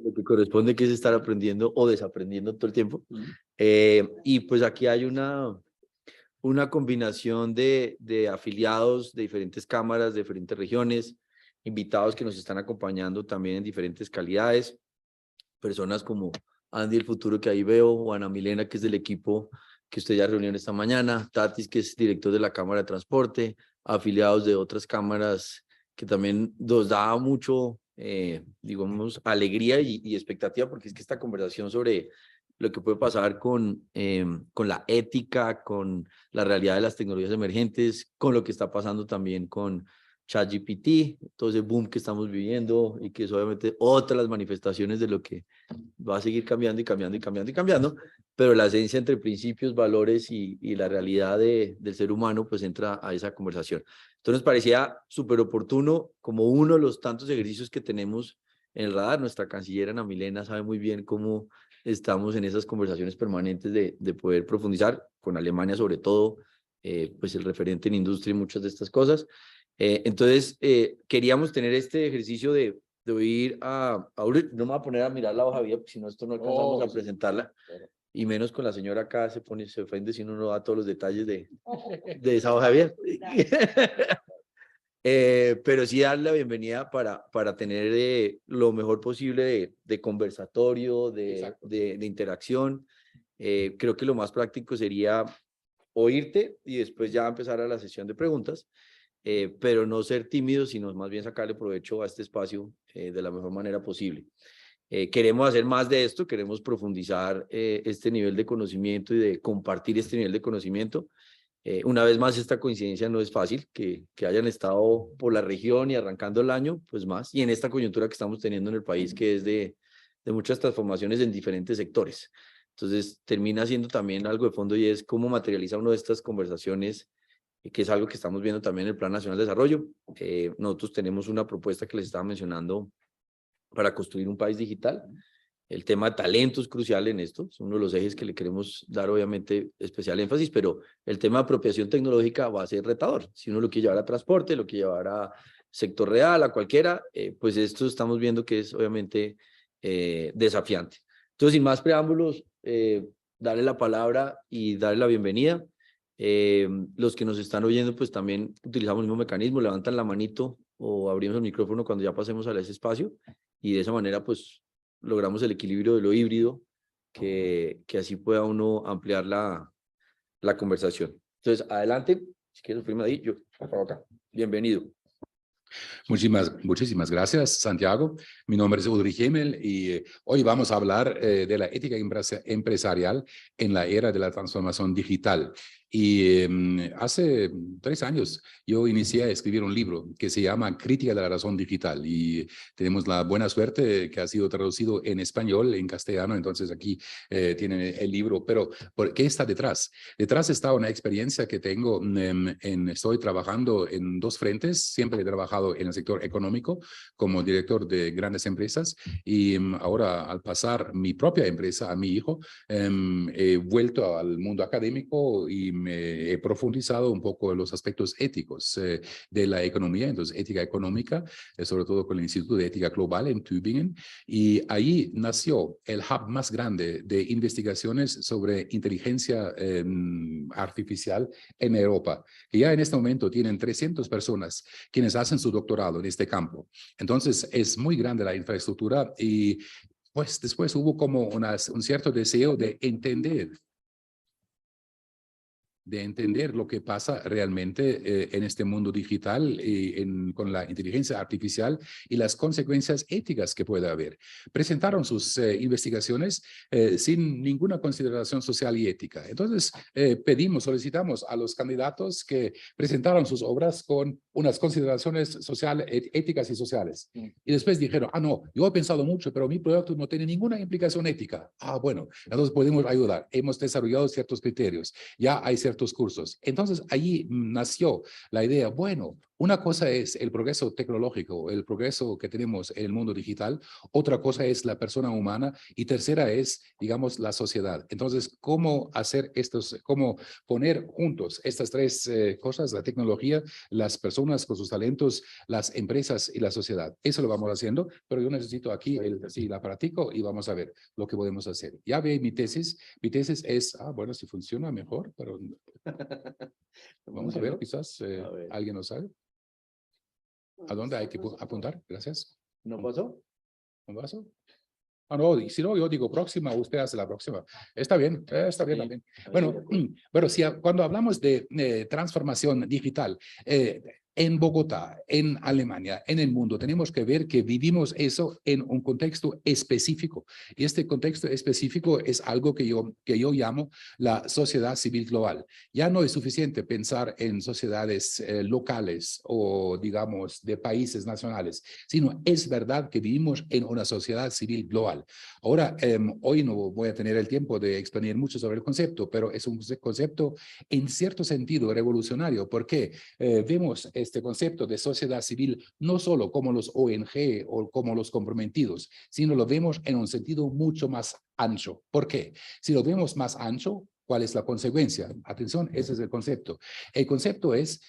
lo que corresponde, que es estar aprendiendo o desaprendiendo todo el tiempo. Y pues aquí hay una combinación de afiliados de diferentes cámaras, de diferentes regiones, invitados que nos están acompañando también en diferentes calidades, personas como Andy el Futuro, que ahí veo, o Ana Milena, que es del equipo que usted ya reunió esta mañana, Tatis, que es director de la Cámara de Transporte, afiliados de otras cámaras que también nos da mucho, digamos, alegría y expectativa, porque es que esta conversación sobre lo que puede pasar con la ética, con la realidad de las tecnologías emergentes, con lo que está pasando también con ChatGPT, todo ese boom que estamos viviendo y que es obviamente otra de las manifestaciones de lo que va a seguir cambiando y cambiando y cambiando y cambiando, pero la esencia entre principios, valores y la realidad del ser humano pues entra a esa conversación. Entonces nos parecía súper oportuno, como uno de los tantos ejercicios que tenemos en el radar. Nuestra canciller Ana Milena sabe muy bien cómo estamos en esas conversaciones permanentes de poder profundizar, con Alemania sobre todo, pues el referente en industria y muchas de estas cosas. Entonces, queríamos tener este ejercicio de oír a Ulrich. No me voy a poner a mirar la hoja de vida, porque si no, esto no alcanzamos a presentarla. Claro. Y menos con la señora acá, se ofende si uno no da todos los detalles de esa hoja de vida. Pero sí darle la bienvenida para tener lo mejor posible de conversatorio, de interacción. Creo que lo más práctico sería oírte y después ya empezar a la sesión de preguntas. Pero no ser tímidos, sino más bien sacarle provecho a este espacio de la mejor manera posible. Queremos hacer más de esto, queremos profundizar este nivel de conocimiento y de compartir este nivel de conocimiento. Una vez más, esta coincidencia no es fácil, que hayan estado por la región y arrancando el año, pues más, y en esta coyuntura que estamos teniendo en el país, que es de muchas transformaciones en diferentes sectores. Entonces, termina siendo también algo de fondo y es cómo materializa uno de estas conversaciones, que es algo que estamos viendo también en el Plan Nacional de Desarrollo. Nosotros tenemos una propuesta que les estaba mencionando para construir un país digital. El tema de talento es crucial en esto, es uno de los ejes que le queremos dar obviamente especial énfasis, pero el tema de apropiación tecnológica va a ser retador. Si uno lo quiere llevar a transporte, lo quiere llevar a sector real, a cualquiera, pues esto estamos viendo que es obviamente desafiante. Entonces, sin más preámbulos, darle la palabra y darle la bienvenida. Los que nos están oyendo, pues también utilizamos el mismo mecanismo, levantan la manito o abrimos el micrófono cuando ya pasemos a ese espacio y de esa manera, pues, logramos el equilibrio de lo híbrido, que así pueda uno ampliar la conversación. Entonces, adelante, si quieres, firma ahí, yo acá. Bienvenido. Muchísimas gracias, Santiago. Mi nombre es Ulrich Hemel y hoy vamos a hablar de la ética empresarial en la era de la transformación digital. Y hace 3 años yo inicié a escribir un libro que se llama Crítica de la Razón Digital y tenemos la buena suerte que ha sido traducido en español, en castellano, entonces aquí tienen el libro. Pero ¿por qué está detrás? Detrás está una experiencia que tengo, estoy trabajando en 2 frentes, siempre he trabajado en el sector económico como director de grandes empresas y ahora al pasar mi propia empresa a mi hijo, he vuelto al mundo académico y me he profundizado un poco en los aspectos éticos de la economía, entonces ética económica, sobre todo con el Instituto de Ética Global en Tübingen, y ahí nació el hub más grande de investigaciones sobre inteligencia artificial en Europa, que ya en este momento tienen 300 personas quienes hacen su doctorado en este campo. Entonces es muy grande la infraestructura y pues después hubo como un cierto deseo de entender lo que pasa realmente en este mundo digital y con la inteligencia artificial y las consecuencias éticas que puede haber. Presentaron sus investigaciones sin ninguna consideración social y ética. Entonces solicitamos a los candidatos que presentaron sus obras con unas consideraciones sociales, éticas y sociales. Y después dijeron, no, yo he pensado mucho, pero mi proyecto no tiene ninguna implicación ética. Bueno, entonces podemos ayudar. Hemos desarrollado ciertos criterios. Ya hay ciertos cursos. Entonces, allí nació la idea, bueno, Una cosa es el progreso tecnológico, el progreso que tenemos en el mundo digital, otra cosa es la persona humana y tercera es, digamos, la sociedad. Entonces, ¿cómo hacer cómo poner juntos estas tres cosas, la tecnología, las personas con sus talentos, las empresas y la sociedad? Eso lo vamos haciendo, pero yo necesito aquí la practico y vamos a ver lo que podemos hacer. Ya ve mi tesis es, bueno, si funciona mejor, pero vamos a ver, quizás alguien lo sabe. ¿A dónde hay que apuntar? Gracias. ¿No pasó? ¿No pasó? No, y si no, yo digo próxima, usted hace la próxima. Está bien también. Bueno, pero si cuando hablamos de transformación digital, en Bogotá, en Alemania, en el mundo, tenemos que ver que vivimos eso en un contexto específico. Y este contexto específico es algo que yo llamo la sociedad civil global. Ya no es suficiente pensar en sociedades locales o, digamos, de países nacionales, sino es verdad que vivimos en una sociedad civil global. Ahora, hoy no voy a tener el tiempo de exponer mucho sobre el concepto, pero es un concepto en cierto sentido revolucionario, porque vemos este concepto de sociedad civil no solo como los ONG o como los comprometidos, sino lo vemos en un sentido mucho más ancho. ¿Por qué? Si lo vemos más ancho, ¿cuál es la consecuencia? Atención, ese es el concepto. El concepto es,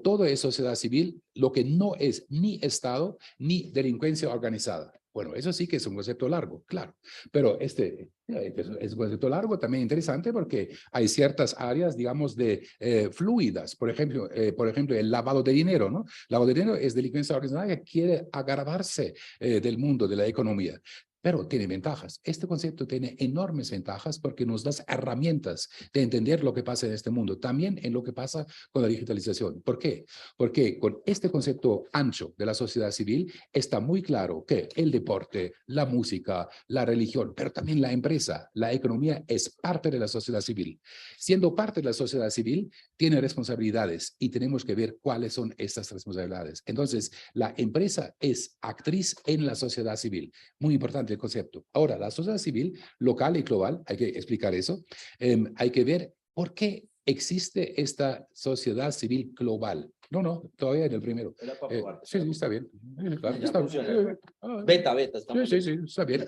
todo es sociedad civil, lo que no es ni Estado ni delincuencia organizada. Bueno, eso sí que es un concepto largo, claro, pero es un concepto largo también interesante porque hay ciertas áreas, digamos, de fluidas, por ejemplo, el lavado de dinero, ¿no? Lavado de dinero es delincuencia organizada que quiere agarrarse del mundo de la economía. Pero tiene ventajas. Este concepto tiene enormes ventajas porque nos da herramientas de entender lo que pasa en este mundo, también en lo que pasa con la digitalización. ¿Por qué? Porque con este concepto ancho de la sociedad civil está muy claro que el deporte, la música, la religión, pero también la empresa, la economía es parte de la sociedad civil. Siendo parte de la sociedad civil, tiene responsabilidades y tenemos que ver cuáles son estas responsabilidades. Entonces, la empresa es actriz en la sociedad civil. Muy importante el concepto. Ahora, la sociedad civil local y global, hay que explicar eso, hay que ver por qué existe esta sociedad civil global. No, todavía en el primero. Sí, está bien. Claro, Ya está, funciona. Beta, estamos. Sí, está bien.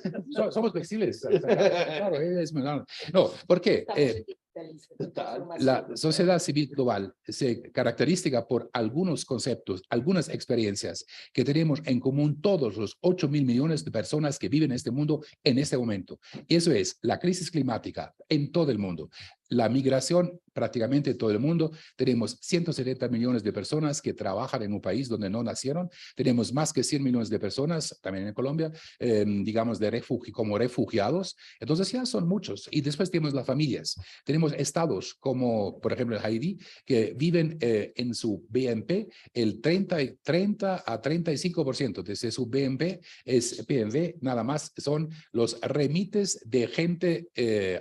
Somos flexibles. Claro, es menor. No, ¿por qué? La sociedad civil global se caracteriza por algunos conceptos, algunas experiencias que tenemos en común todos los 8.000 millones de personas que viven en este mundo en este momento. Y eso es la crisis climática en todo el mundo, la migración prácticamente en todo el mundo. Tenemos 170 millones de personas que trabajan en un país donde no nacieron. Tenemos más que 100 millones de personas, también en Colombia, digamos, como refugiados. Entonces ya son muchos. Y después tenemos las familias. Tenemos estados como, por ejemplo, el Haití, que viven en su BNP el 30 a 35% de su BNP es PNB, nada más son los remites de gente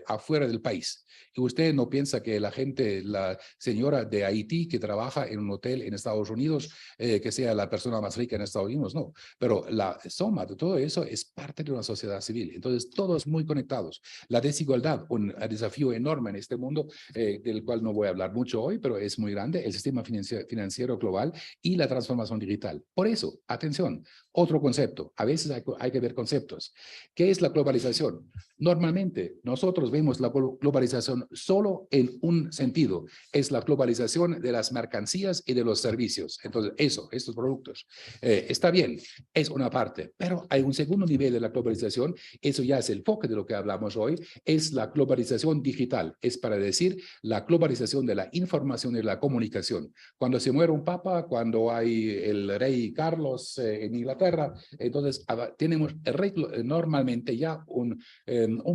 afuera del país. Y usted no piensa que la gente, la señora de Haití que trabaja en un hotel en Estados Unidos, que sea la persona más rica en Estados Unidos, no. Pero la suma de todo eso es parte de una sociedad civil. Entonces, todos muy conectados. La desigualdad, un desafío enorme en este mundo, del cual no voy a hablar mucho hoy, pero es muy grande, el sistema financiero global y la transformación digital. Por eso, atención, otro concepto. A veces hay que ver conceptos. ¿Qué es la globalización? Normalmente, nosotros vemos la globalización solo en un sentido. Es la globalización de las mercancías y de los servicios. Entonces, estos productos. Está bien, es una parte, pero hay un segundo nivel de la globalización. Eso ya es el foco de lo que hablamos hoy. Es la globalización digital. Es para decir la globalización de la información y la comunicación. Cuando se muere un papa, cuando hay el rey Carlos en Inglaterra, entonces tenemos normalmente ya un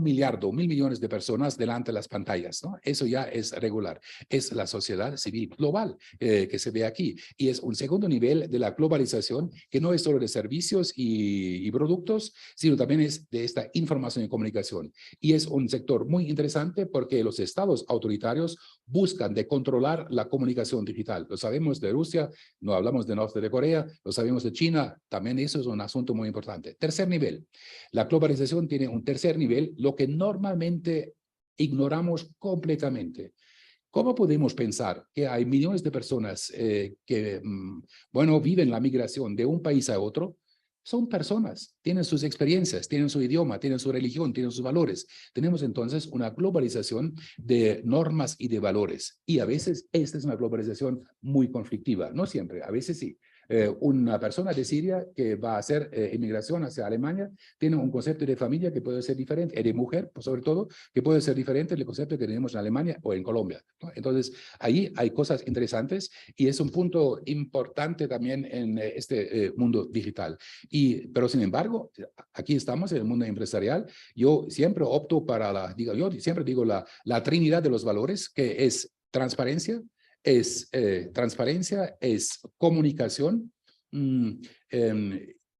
milliardo, 1.000 millones de personas delante de las pantallas, ¿no? Eso ya es regular. Es la sociedad civil global que se ve aquí. Y es un segundo nivel de la globalización que no es solo de servicios y productos, sino también es de esta información y comunicación. Y es un sector muy interesante porque los estados autoritarios buscan de controlar la comunicación digital. Lo sabemos de Rusia, no hablamos de Norte de Corea, lo sabemos de China, también eso es un asunto muy importante. Tercer nivel, la globalización tiene un tercer nivel, lo que normalmente ignoramos completamente. ¿Cómo podemos pensar que hay millones de personas que, bueno, viven la migración de un país a otro? Son personas, tienen sus experiencias, tienen su idioma, tienen su religión, tienen sus valores. Tenemos entonces una globalización de normas y de valores. Y a veces esta es una globalización muy conflictiva. No siempre, a veces sí. Una persona de Siria que va a hacer inmigración hacia Alemania tiene un concepto de familia que puede ser diferente, de mujer, pues sobre todo, que puede ser diferente del concepto que tenemos en Alemania o en Colombia, ¿no? Entonces, ahí hay cosas interesantes y es un punto importante también en este mundo digital. Pero sin embargo, aquí estamos en el mundo empresarial. Yo siempre opto para yo siempre digo la trinidad de los valores, que es transparencia, es comunicación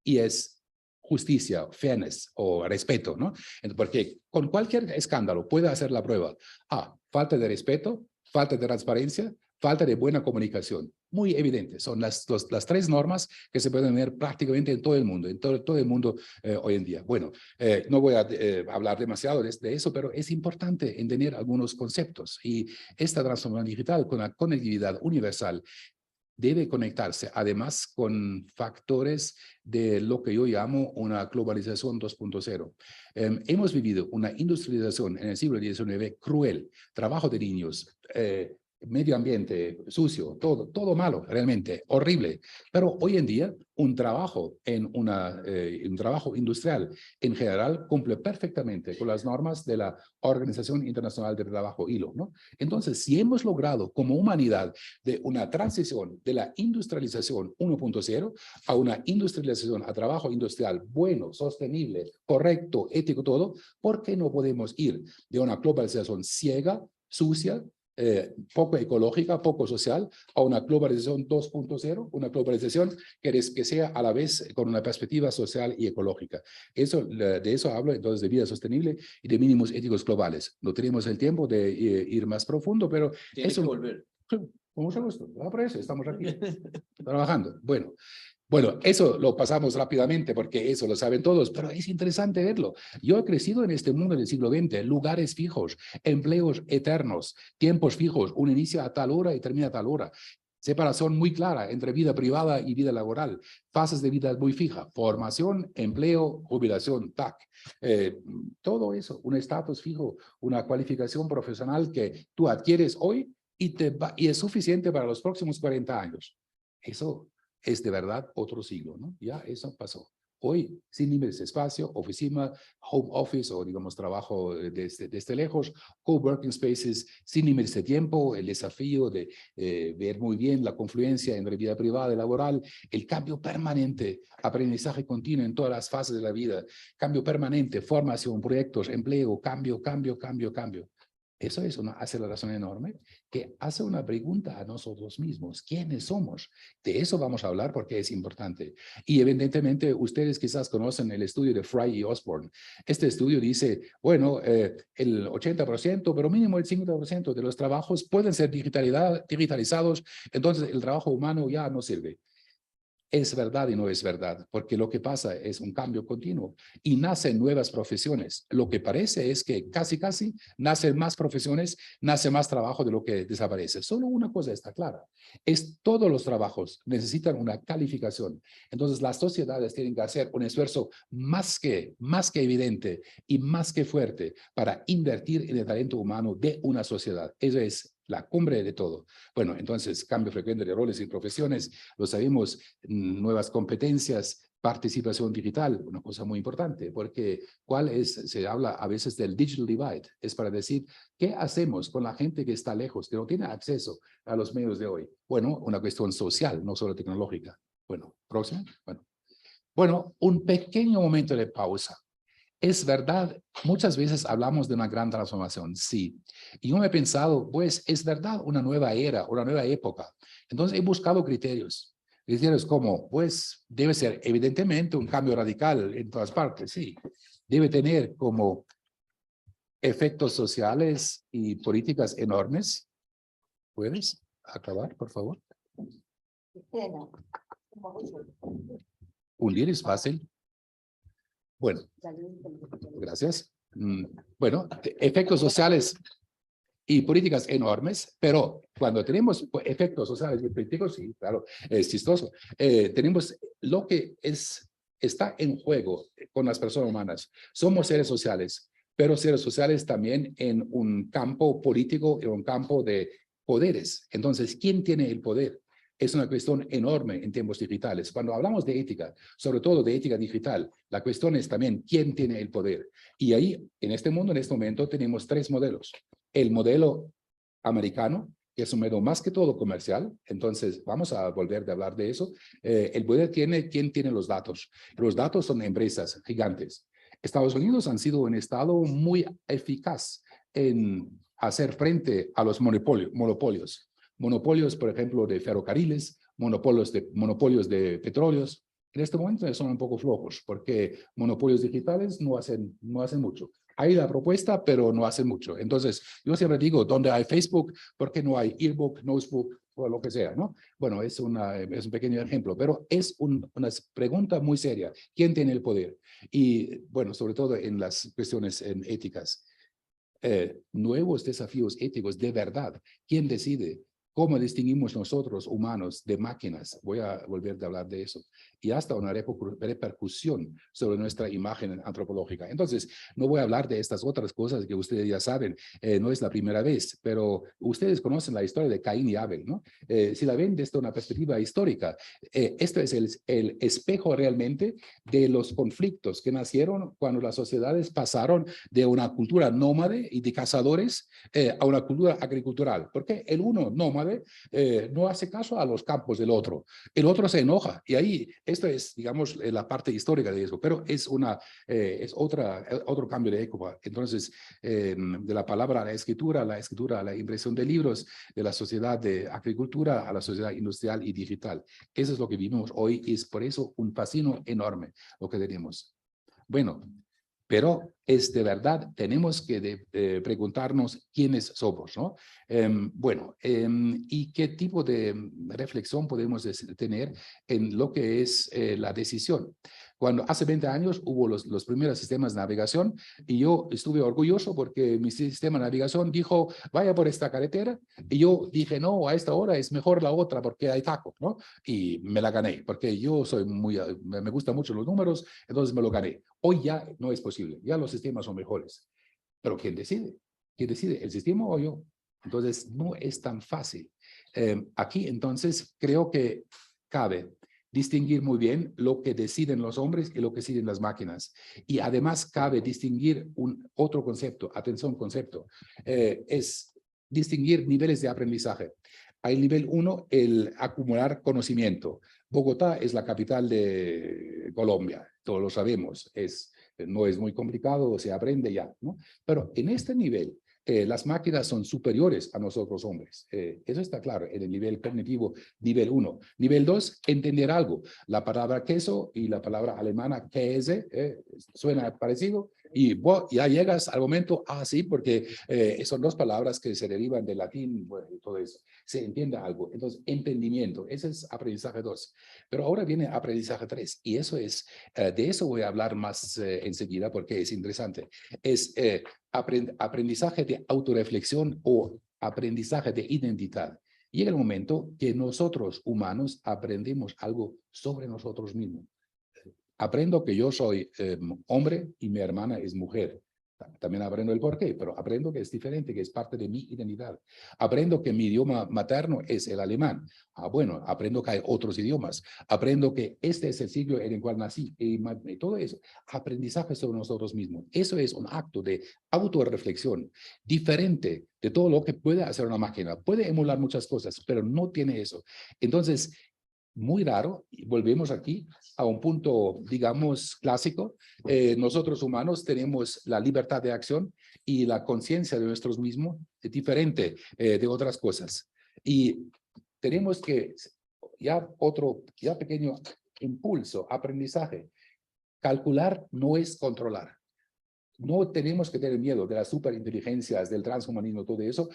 y es justicia, fairness o respeto, ¿no? Porque con cualquier escándalo puede hacer la prueba. Falta de respeto, falta de transparencia, falta de buena comunicación. Muy evidente. Son las tres normas que se pueden ver prácticamente en todo el mundo, en todo el mundo hoy en día. Bueno, no voy a hablar demasiado de eso, pero es importante entender algunos conceptos. Y esta transformación digital con la conectividad universal debe conectarse además con factores de lo que yo llamo una globalización 2.0. Hemos vivido una industrialización en el siglo XIX cruel, trabajo de niños, medio ambiente sucio, todo malo, realmente horrible. Pero hoy en día un trabajo un trabajo industrial en general cumple perfectamente con las normas de la Organización Internacional del Trabajo, ILO, ¿no? Entonces, si hemos logrado como humanidad de una transición de la industrialización 1.0 a una industrialización a trabajo industrial bueno, sostenible, correcto, ético, todo, ¿por qué no podemos ir de una globalización ciega, sucia, poco ecológica, poco social, a una globalización 2.0, una globalización que sea a la vez con una perspectiva social y ecológica? De eso hablo entonces de vida sostenible y de mínimos éticos globales. No tenemos el tiempo de ir más profundo, pero Tiene que volver. Con mucho gusto. Por eso estamos aquí trabajando. Bueno, eso lo pasamos rápidamente porque eso lo saben todos, pero es interesante verlo. Yo he crecido en este mundo del siglo XX, lugares fijos, empleos eternos, tiempos fijos, uno inicia a tal hora y termina a tal hora. Separación muy clara entre vida privada y vida laboral, fases de vida muy fija, formación, empleo, jubilación, TAC. Todo eso, un estatus fijo, una cualificación profesional que tú adquieres hoy y es suficiente para los próximos 40 años. Eso es de verdad otro siglo, ¿no? Ya eso pasó. Hoy, sin límites de espacio, oficina, home office o digamos trabajo desde lejos, coworking spaces, sin límites de tiempo, el desafío de ver muy bien la confluencia entre vida privada y laboral, el cambio permanente, aprendizaje continuo en todas las fases de la vida, cambio permanente, formación, proyectos, empleo, cambio. Eso es una aceleración enorme que hace una pregunta a nosotros mismos. ¿Quiénes somos? De eso vamos a hablar porque es importante. Y evidentemente ustedes quizás conocen el estudio de Fry y Osborne. Este estudio dice, bueno, el 80%, pero mínimo el 50% de los trabajos pueden ser digitalizados, entonces el trabajo humano ya no sirve. Es verdad y no es verdad, porque lo que pasa es un cambio continuo y nacen nuevas profesiones. Lo que parece es que casi nacen más profesiones, nace más trabajo de lo que desaparece. Solo una cosa está clara, todos los trabajos necesitan una calificación. Entonces las sociedades tienen que hacer un esfuerzo más que evidente y más que fuerte para invertir en el talento humano de una sociedad. Eso es la cumbre de todo. Bueno, entonces, cambio frecuente de roles y profesiones, lo sabemos, nuevas competencias, participación digital, una cosa muy importante, porque se habla a veces del digital divide, es para decir, ¿qué hacemos con la gente que está lejos, que no tiene acceso a los medios de hoy? Bueno, una cuestión social, no solo tecnológica. Bueno, próximo. Bueno, un pequeño momento de pausa. Es verdad, muchas veces hablamos de una gran transformación, sí. Y yo me he pensado, pues es verdad, una nueva era, una nueva época. Entonces he buscado criterios. Criterios como, pues debe ser evidentemente un cambio radical en todas partes, sí. Debe tener como efectos sociales y políticas enormes. ¿Puedes acabar, por favor? Hundir es fácil. Bueno, gracias. Bueno, efectos sociales y políticas enormes, pero cuando tenemos efectos sociales y políticos, sí, claro, es chistoso, tenemos lo que está en juego con las personas humanas. Somos seres sociales, pero seres sociales también en un campo político, en un campo de poderes. Entonces, ¿quién tiene el poder? Es una cuestión enorme en tiempos digitales. Cuando hablamos de ética, sobre todo de ética digital, la cuestión es también quién tiene el poder. Y ahí, en este mundo, en este momento, tenemos tres modelos. El modelo americano, que es un modelo más que todo comercial. Entonces, vamos a volver a hablar de eso. El poder tiene quién tiene los datos. Los datos son empresas gigantes. Estados Unidos han sido un estado muy eficaz en hacer frente a los monopolios. Monopolios, por ejemplo, de ferrocarriles, monopolios de petróleos. En este momento son un poco flojos porque monopolios digitales no hacen mucho. Hay la propuesta, pero no hacen mucho. Entonces, yo siempre digo, ¿dónde hay Facebook? ¿Por qué no hay eBook, Notebook o lo que sea? ¿No? Bueno, es un pequeño ejemplo, pero es una pregunta muy seria. ¿Quién tiene el poder? Y bueno, sobre todo en las cuestiones éticas. Nuevos desafíos éticos de verdad. ¿Quién decide? ¿Cómo distinguimos nosotros, humanos, de máquinas? Voy a volver a hablar de eso. Y hasta una repercusión sobre nuestra imagen antropológica. Entonces, no voy a hablar de estas otras cosas que ustedes ya saben. No es la primera vez, pero ustedes conocen la historia de Caín y Abel, ¿no? Si la ven desde una perspectiva histórica, esto es el espejo realmente de los conflictos que nacieron cuando las sociedades pasaron de una cultura nómade y de cazadores a una cultura agricultural. Porque el uno nómade no hace caso a los campos del otro. El otro se enoja. Y ahí, esto es, digamos, la parte histórica de eso, pero es otro cambio de época. Entonces, de la palabra a la escritura a la impresión de libros, de la sociedad de agricultura a la sociedad industrial y digital. Eso es lo que vivimos hoy y es por eso un fascino enorme lo que tenemos. Bueno, pero es de verdad, tenemos que preguntarnos quiénes somos, ¿no? Y qué tipo de reflexión podemos tener en lo que es la decisión. Cuando hace 20 años hubo los primeros sistemas de navegación y yo estuve orgulloso porque mi sistema de navegación dijo, vaya por esta carretera, y yo dije, no, a esta hora es mejor la otra porque hay taco, ¿no? Y me la gané, porque yo soy me gustan mucho los números, entonces me lo gané. Hoy ya no es posible, ya los sistemas son mejores. Pero ¿quién decide? ¿Quién decide? ¿El sistema o yo? Entonces, no es tan fácil. Aquí, entonces, creo que cabe distinguir muy bien lo que deciden los hombres y lo que deciden las máquinas. Y además cabe distinguir otro concepto, atención, concepto, es distinguir niveles de aprendizaje. Hay nivel 1, el acumular conocimiento. Bogotá es la capital de Colombia, todos lo sabemos, no es muy complicado, se aprende ya, ¿no? Pero en este nivel, las máquinas son superiores a nosotros hombres. Eso está claro en el nivel cognitivo, nivel 1. Nivel 2, entender algo. La palabra queso y la palabra alemana Käse suena parecido y ya llegas al momento, sí, porque son dos palabras que se derivan del latín, bueno, y todo eso. Se entiende algo. Entonces, entendimiento, ese es aprendizaje 2. Pero ahora viene aprendizaje 3 y eso es, de eso voy a hablar más enseguida porque es interesante. Es aprendizaje de autorreflexión o aprendizaje de identidad. Llega el momento que nosotros humanos aprendemos algo sobre nosotros mismos. Aprendo que yo soy hombre y mi hermana es mujer. También aprendo el porqué, pero aprendo que es diferente, que es parte de mi identidad. Aprendo que mi idioma materno es el alemán. Bueno, aprendo que hay otros idiomas. Aprendo que este es el siglo en el cual nací. Y todo eso, aprendizaje sobre nosotros mismos. Eso es un acto de autorreflexión diferente de todo lo que puede hacer una máquina. Puede emular muchas cosas, pero no tiene eso. Entonces, muy raro, y volvemos aquí a un punto, digamos, clásico. Nosotros humanos tenemos la libertad de acción y la conciencia de nosotros mismos es diferente de otras cosas. Y tenemos que, ya pequeño impulso, aprendizaje. Calcular no es controlar. No tenemos que tener miedo de las superinteligencias, del transhumanismo, todo eso,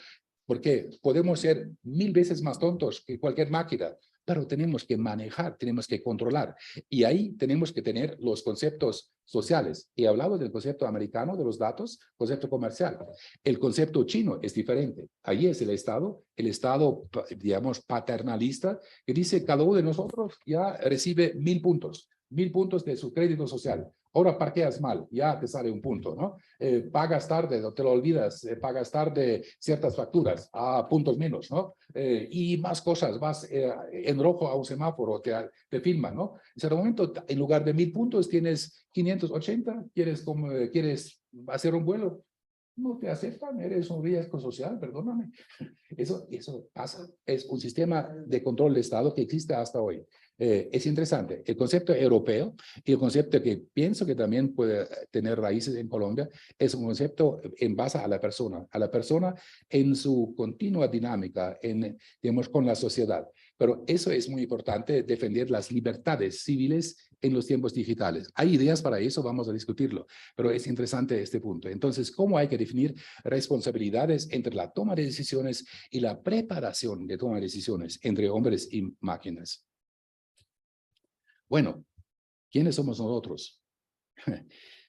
porque podemos ser 1000 veces más tontos que cualquier máquina. pero tenemos que manejar, tenemos que controlar. Y ahí tenemos que tener los conceptos sociales. He hablado del concepto americano de los datos, concepto comercial. El concepto chino es diferente. Ahí es el Estado, digamos, paternalista, que dice cada uno de nosotros ya recibe 1000 puntos. 1000 puntos de su crédito social. Ahora parqueas mal, ya te sale un punto, ¿no? Pagas tarde, no te lo olvidas, pagas tarde ciertas facturas, a puntos menos, ¿no? Y más cosas, vas en rojo a un semáforo, te filman, ¿no? En cierto momento, en lugar de 1000 puntos, tienes 580, quieres hacer un vuelo, no te aceptan, eres un riesgo social, perdóname. Eso pasa, es un sistema de control de Estado que existe hasta hoy. Es interesante. El concepto europeo y el concepto que pienso que también puede tener raíces en Colombia es un concepto en base a la persona en su continua dinámica, digamos, con la sociedad. Pero eso es muy importante, defender las libertades civiles en los tiempos digitales. Hay ideas para eso, vamos a discutirlo, pero es interesante este punto. Entonces, ¿cómo hay que definir responsabilidades entre la toma de decisiones y la preparación de toma de decisiones entre hombres y máquinas? Bueno, ¿quiénes somos nosotros?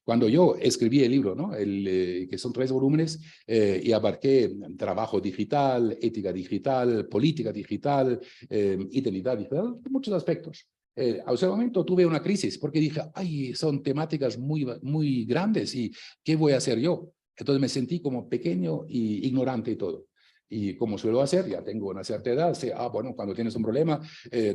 Cuando yo escribí el libro, ¿no? Que son 3 volúmenes, y abarqué trabajo digital, ética digital, política digital, identidad digital, muchos aspectos. A ese momento tuve una crisis porque dije, ay, son temáticas muy grandes y ¿qué voy a hacer yo? Entonces me sentí como pequeño y ignorante y todo. Y como suelo hacer, ya tengo una cierta edad, sé, bueno, cuando tienes un problema,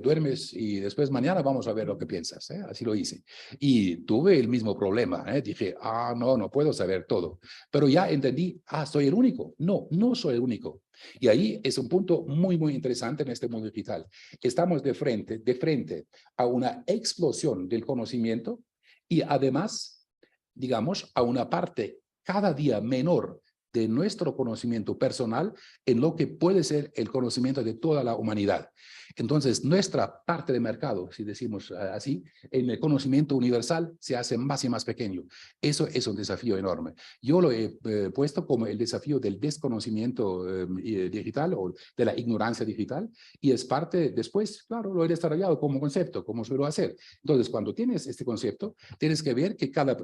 duermes y después mañana vamos a ver lo que piensas. Así lo hice. Y tuve el mismo problema. Dije, no puedo saber todo. Pero ya entendí, soy el único. No, no soy el único. Y ahí es un punto muy interesante en este mundo digital. Estamos de frente a una explosión del conocimiento y además, digamos, a una parte cada día menor de nuestro conocimiento personal en lo que puede ser el conocimiento de toda la humanidad. Entonces, nuestra parte de mercado, si decimos así, en el conocimiento universal se hace más y más pequeño. Eso es un desafío enorme. Yo lo he puesto como el desafío del desconocimiento digital o de la ignorancia digital, y es parte, después, claro, lo he desarrollado como concepto, como suelo hacer. Entonces, cuando tienes este concepto, tienes que ver que cada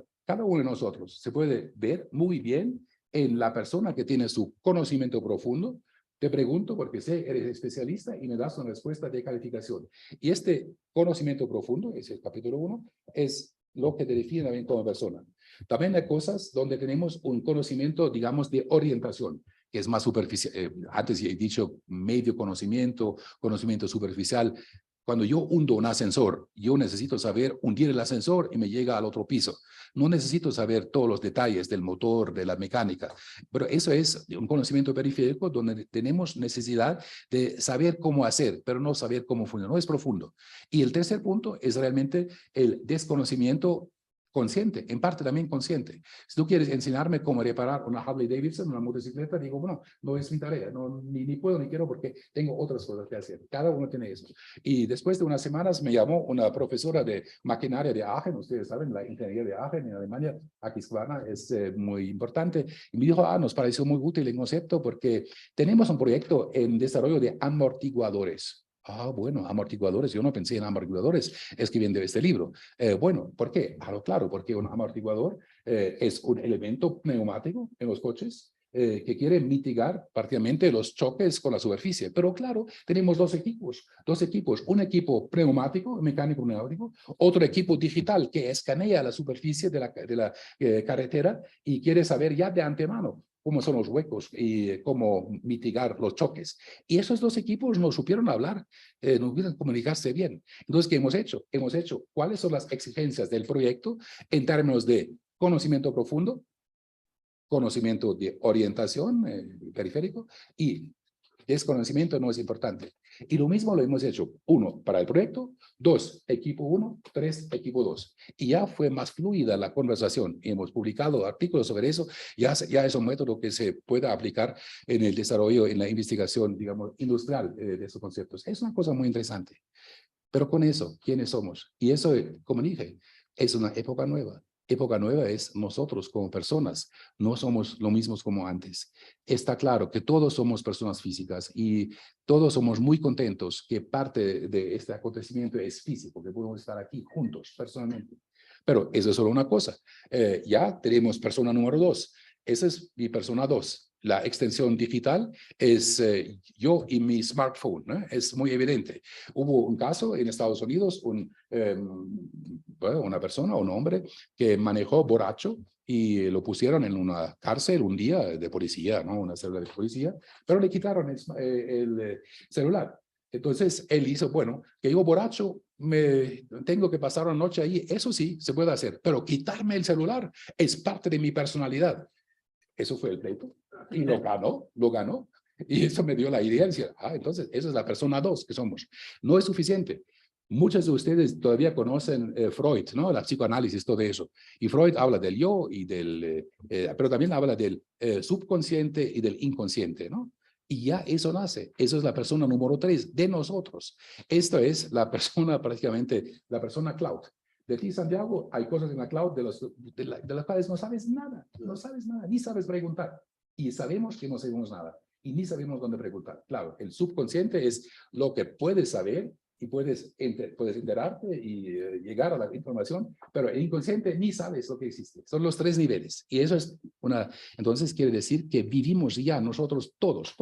uno de nosotros se puede ver muy bien en la persona que tiene su conocimiento profundo. Te pregunto porque sé, eres especialista y me das una respuesta de calificación. Y este conocimiento profundo, es el capítulo 1, es lo que te define también como persona. También hay cosas donde tenemos un conocimiento, digamos, de orientación, que es más superficial. Antes he dicho medio conocimiento, conocimiento superficial. Cuando yo hundo un ascensor, yo necesito saber hundir el ascensor y me llega al otro piso. No necesito saber todos los detalles del motor, de la mecánica, pero eso es un conocimiento periférico donde tenemos necesidad de saber cómo hacer, pero no saber cómo funciona, no es profundo. Y el tercer punto es realmente el desconocimiento consciente, en parte también consciente. Si tú quieres enseñarme cómo reparar una Harley Davidson, una motocicleta, digo, bueno, no es mi tarea, no, ni puedo ni quiero porque tengo otras cosas que hacer. Cada uno tiene eso. Y después de unas semanas me llamó una profesora de maquinaria de Aachen, ustedes saben, la ingeniería de Aachen en Alemania, Aquisgrana, es muy importante, y me dijo, nos pareció muy útil el concepto porque tenemos un proyecto en desarrollo de amortiguadores. Bueno, amortiguadores, yo no pensé en amortiguadores escribiendo este libro. Bueno, ¿por qué? Claro, porque un amortiguador es un elemento pneumático en los coches que quiere mitigar parcialmente los choques con la superficie. Pero claro, tenemos dos equipos, un equipo pneumático, mecánico pneumático, otro equipo digital que escanea la superficie de la carretera y quiere saber ya de antemano cómo son los huecos y cómo mitigar los choques. Y esos dos equipos no supieron hablar, no supieron comunicarse bien. Entonces, ¿qué hemos hecho? Hemos hecho cuáles son las exigencias del proyecto en términos de conocimiento profundo, conocimiento de orientación periférico, y desconocimiento no es importante. Y lo mismo lo hemos hecho, 1, para el proyecto, 2, equipo 1, 3, equipo 2. Y ya fue más fluida la conversación. Hemos publicado artículos sobre eso. Ya es un método que se pueda aplicar en el desarrollo, en la investigación, digamos, industrial de esos conceptos. Es una cosa muy interesante. Pero con eso, ¿quiénes somos? Y eso, como dije, es una época nueva. época nueva es nosotros como personas, no somos lo mismos como antes. Está claro que todos somos personas físicas y todos somos muy contentos que parte de este acontecimiento es físico, que podemos estar aquí juntos personalmente. Pero eso es solo una cosa. Ya tenemos persona número 2. Esa es mi persona 2. La extensión digital es yo y mi smartphone, ¿no? Es muy evidente. Hubo un caso en Estados Unidos, una persona, un hombre, que manejó borracho y lo pusieron en una cárcel un día de policía, ¿no? Una celda de policía, pero le quitaron el celular. Entonces él hizo, bueno, que yo borracho, me tengo que pasar una noche ahí, eso sí, se puede hacer, pero quitarme el celular es parte de mi personalidad. Eso fue el pleito y lo ganó. Y eso me dio la idea, decía, entonces esa es la persona 2 que somos. No es suficiente. Muchos de ustedes todavía conocen Freud, ¿no? La psicoanálisis, todo eso. Y Freud habla del yo y pero también habla del subconsciente y del inconsciente, ¿no? Y ya eso nace. Eso es la persona número 3 de nosotros. Esto es la persona, prácticamente, la persona cloud. De ti, Santiago, hay cosas en la cloud de las cuales no sabes nada, ni sabes preguntar. Y sabemos que no sabemos nada y ni sabemos dónde preguntar. Claro, el subconsciente es lo que puedes saber y puedes enterarte y llegar a la información, pero el inconsciente ni sabes lo que existe. Son los 3 niveles. Y eso es entonces quiere decir que vivimos ya nosotros todos,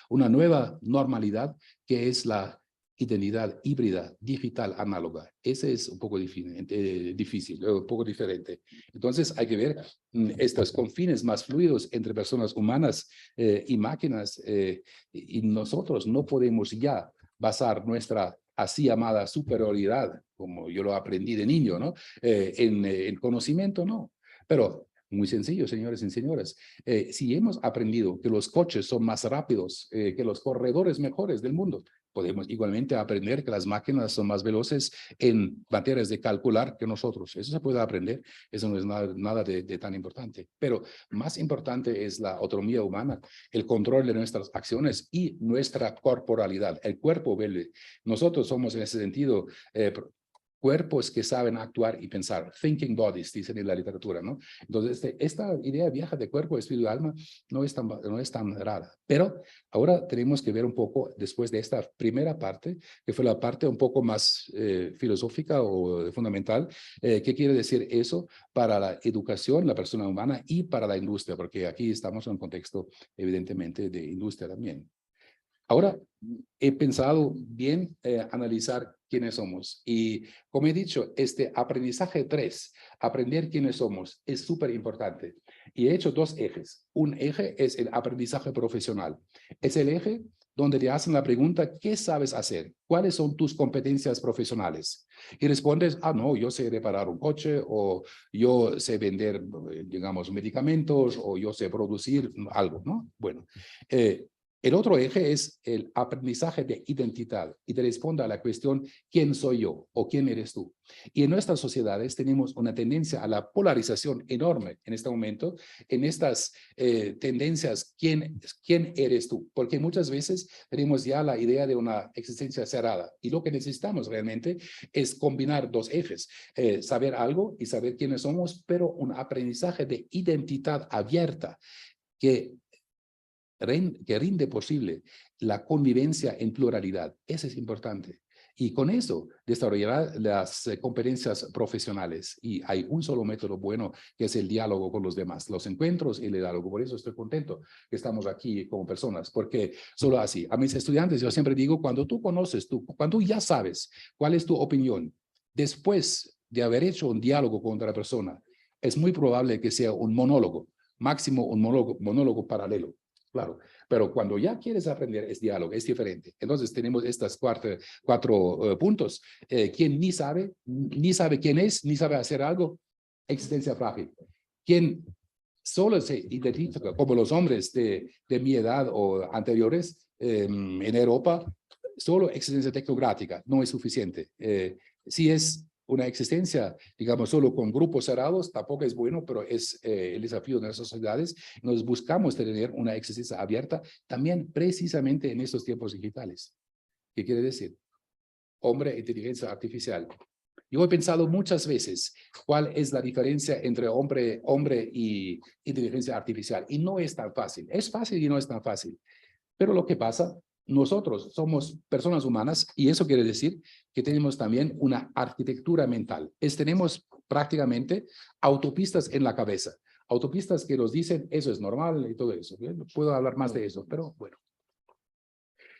una nueva normalidad que es la identidad híbrida, digital, análoga. Ese es un poco difícil, un poco diferente. Entonces hay que ver estos confines más fluidos entre personas humanas y máquinas, y nosotros no podemos ya basar nuestra así llamada superioridad, como yo lo aprendí de niño, ¿no? En conocimiento, no. Pero muy sencillo, señores y señoras. Si hemos aprendido que los coches son más rápidos que los corredores mejores del mundo, podemos igualmente aprender que las máquinas son más veloces en materias de calcular que nosotros. Eso se puede aprender, eso no es nada de tan importante. Pero más importante es la autonomía humana, el control de nuestras acciones y nuestra corporalidad, el cuerpo verde. Nosotros somos en ese sentido cuerpos que saben actuar y pensar, thinking bodies, dicen en la literatura, ¿no? Entonces, esta idea vieja de cuerpo, espíritu y alma no es tan rara. Pero ahora tenemos que ver un poco, después de esta primera parte, que fue la parte un poco más filosófica o fundamental, ¿qué quiere decir eso para la educación, la persona humana y para la industria? Porque aquí estamos en un contexto, evidentemente, de industria también. Ahora, he pensado bien analizar quiénes somos y, como he dicho, este aprendizaje 3, aprender quiénes somos, es súper importante. Y he hecho 2 ejes. Un eje es el aprendizaje profesional. Es el eje donde te hacen la pregunta, ¿qué sabes hacer? ¿Cuáles son tus competencias profesionales? Y respondes, no, yo sé reparar un coche, o yo sé vender, digamos, medicamentos, o yo sé producir algo, ¿no? Bueno, el otro eje es el aprendizaje de identidad y te responde a la cuestión, ¿quién soy yo o quién eres tú? Y en nuestras sociedades tenemos una tendencia a la polarización enorme en este momento, en estas tendencias, ¿quién eres tú? Porque muchas veces tenemos ya la idea de una existencia cerrada y lo que necesitamos realmente es combinar 2 ejes, saber algo y saber quiénes somos, pero un aprendizaje de identidad abierta que rinde posible la convivencia en pluralidad. Eso es importante. Y con eso desarrollará las competencias profesionales. Y hay un solo método bueno, que es el diálogo con los demás, los encuentros y el diálogo. Por eso estoy contento que estamos aquí como personas, porque solo así. A mis estudiantes yo siempre digo, cuando tú ya sabes cuál es tu opinión, después de haber hecho un diálogo con otra persona, es muy probable que sea un monólogo, máximo un monólogo paralelo. Claro, pero cuando ya quieres aprender es diálogo, es diferente. Entonces tenemos estos 4 puntos. Quien ni sabe quién es, ni sabe hacer algo, existencia frágil. Quien solo se identifica como los hombres de mi edad o anteriores en Europa, solo existencia tecnocrática, no es suficiente. Si es una existencia, digamos, solo con grupos cerrados, tampoco es bueno, pero es el desafío de nuestras sociedades. Nos buscamos tener una existencia abierta también precisamente en estos tiempos digitales. ¿Qué quiere decir? Hombre, inteligencia artificial. Yo he pensado muchas veces cuál es la diferencia entre hombre y inteligencia artificial. Y no es tan fácil. Es fácil y no es tan fácil. Pero lo que pasa, nosotros somos personas humanas y eso quiere decir que tenemos también una arquitectura mental. Tenemos prácticamente autopistas en la cabeza. Autopistas que nos dicen eso es normal y todo eso. Puedo hablar más de eso, pero bueno.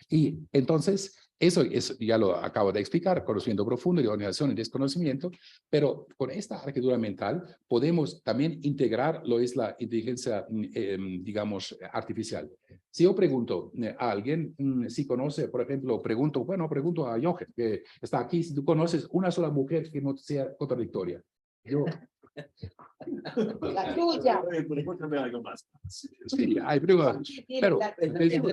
Y entonces, eso ya lo acabo de explicar, conocimiento profundo, organización y desconocimiento, pero con esta arquitectura mental podemos también integrar lo es la inteligencia, digamos, artificial. Si yo pregunto a alguien si conoce, por ejemplo, pregunto a Jochen, que está aquí, si tú conoces una sola mujer que no sea contradictoria. Yo... La tuya. Sí, hay preguntas, pero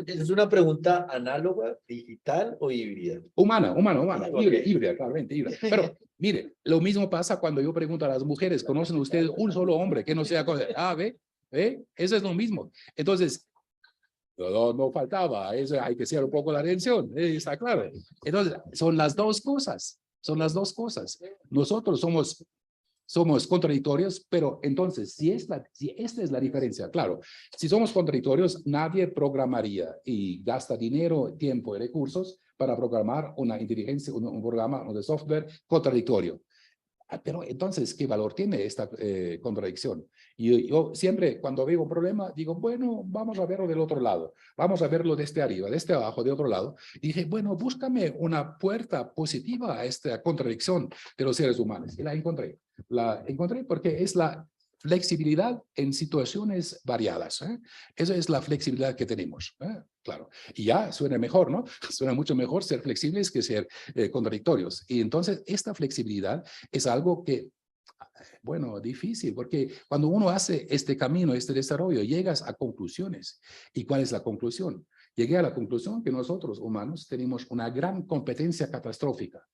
¿Es una pregunta análoga, digital o híbrida? humana, Okay. híbrida, claramente híbrida. Pero mire, lo mismo pasa cuando yo pregunto a las mujeres, ¿conocen ustedes un solo hombre que no sea cosa? Ah, ¿ve? Eso es lo mismo. Entonces, no faltaba, eso hay que hacer un poco la atención, está claro. Entonces, son las dos cosas. Nosotros somos contradictorios, pero entonces, si esta es la diferencia, claro, si somos contradictorios, nadie programaría y gasta dinero, tiempo y recursos para programar una inteligencia, un programa de software contradictorio. Pero entonces, ¿qué valor tiene esta contradicción? Y yo siempre, cuando veo un problema, digo, bueno, vamos a verlo del otro lado. Vamos a verlo desde arriba, desde abajo, de otro lado. Y dije, bueno, búscame una puerta positiva a esta contradicción de los seres humanos. Y la encontré. La encontré porque es la flexibilidad en situaciones variadas. Esa es la flexibilidad que tenemos. Claro. Y ya suena mejor, ¿no? Suena mucho mejor ser flexibles que ser contradictorios. Y entonces, esta flexibilidad es algo que, bueno, difícil, porque cuando uno hace este camino, este desarrollo, llegas a conclusiones. ¿Y cuál es la conclusión? Llegué a la conclusión que nosotros, humanos, tenemos una gran competencia catastrófica.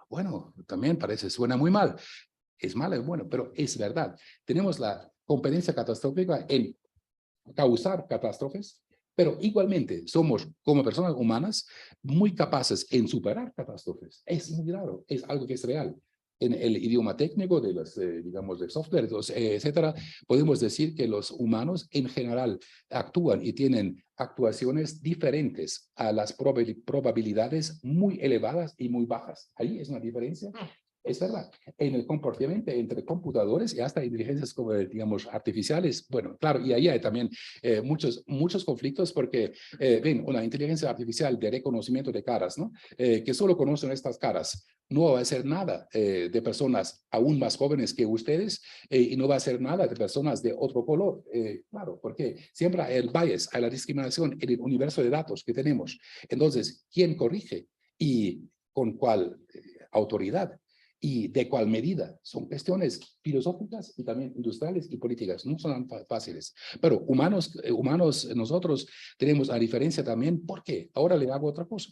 Bueno, también suena muy mal. Es malo, es bueno, pero es verdad. Tenemos la competencia catastrófica en causar catástrofes, pero igualmente somos, como personas humanas, muy capaces en superar catástrofes. Es muy raro, es algo que es real. En el idioma técnico de los, digamos, de software, etcétera, podemos decir que los humanos en general actúan y tienen actuaciones diferentes a las probabilidades muy elevadas y muy bajas. Ahí es una diferencia. Es verdad, en el comportamiento entre computadores y hasta inteligencias, digamos, artificiales, bueno, claro, y ahí hay también muchos conflictos porque, ven, una inteligencia artificial de reconocimiento de caras, ¿no? Que solo conocen estas caras, no va a hacer nada de personas aún más jóvenes que ustedes y no va a hacer nada de personas de otro color, claro, porque siempre hay el bias, hay la discriminación en el universo de datos que tenemos. Entonces, ¿quién corrige y con cuál autoridad? ¿Y de cuál medida? Son cuestiones filosóficas y también industriales y políticas. No son tan fáciles. Pero humanos, nosotros tenemos la diferencia también. ¿Por qué? Ahora le hago otra cosa.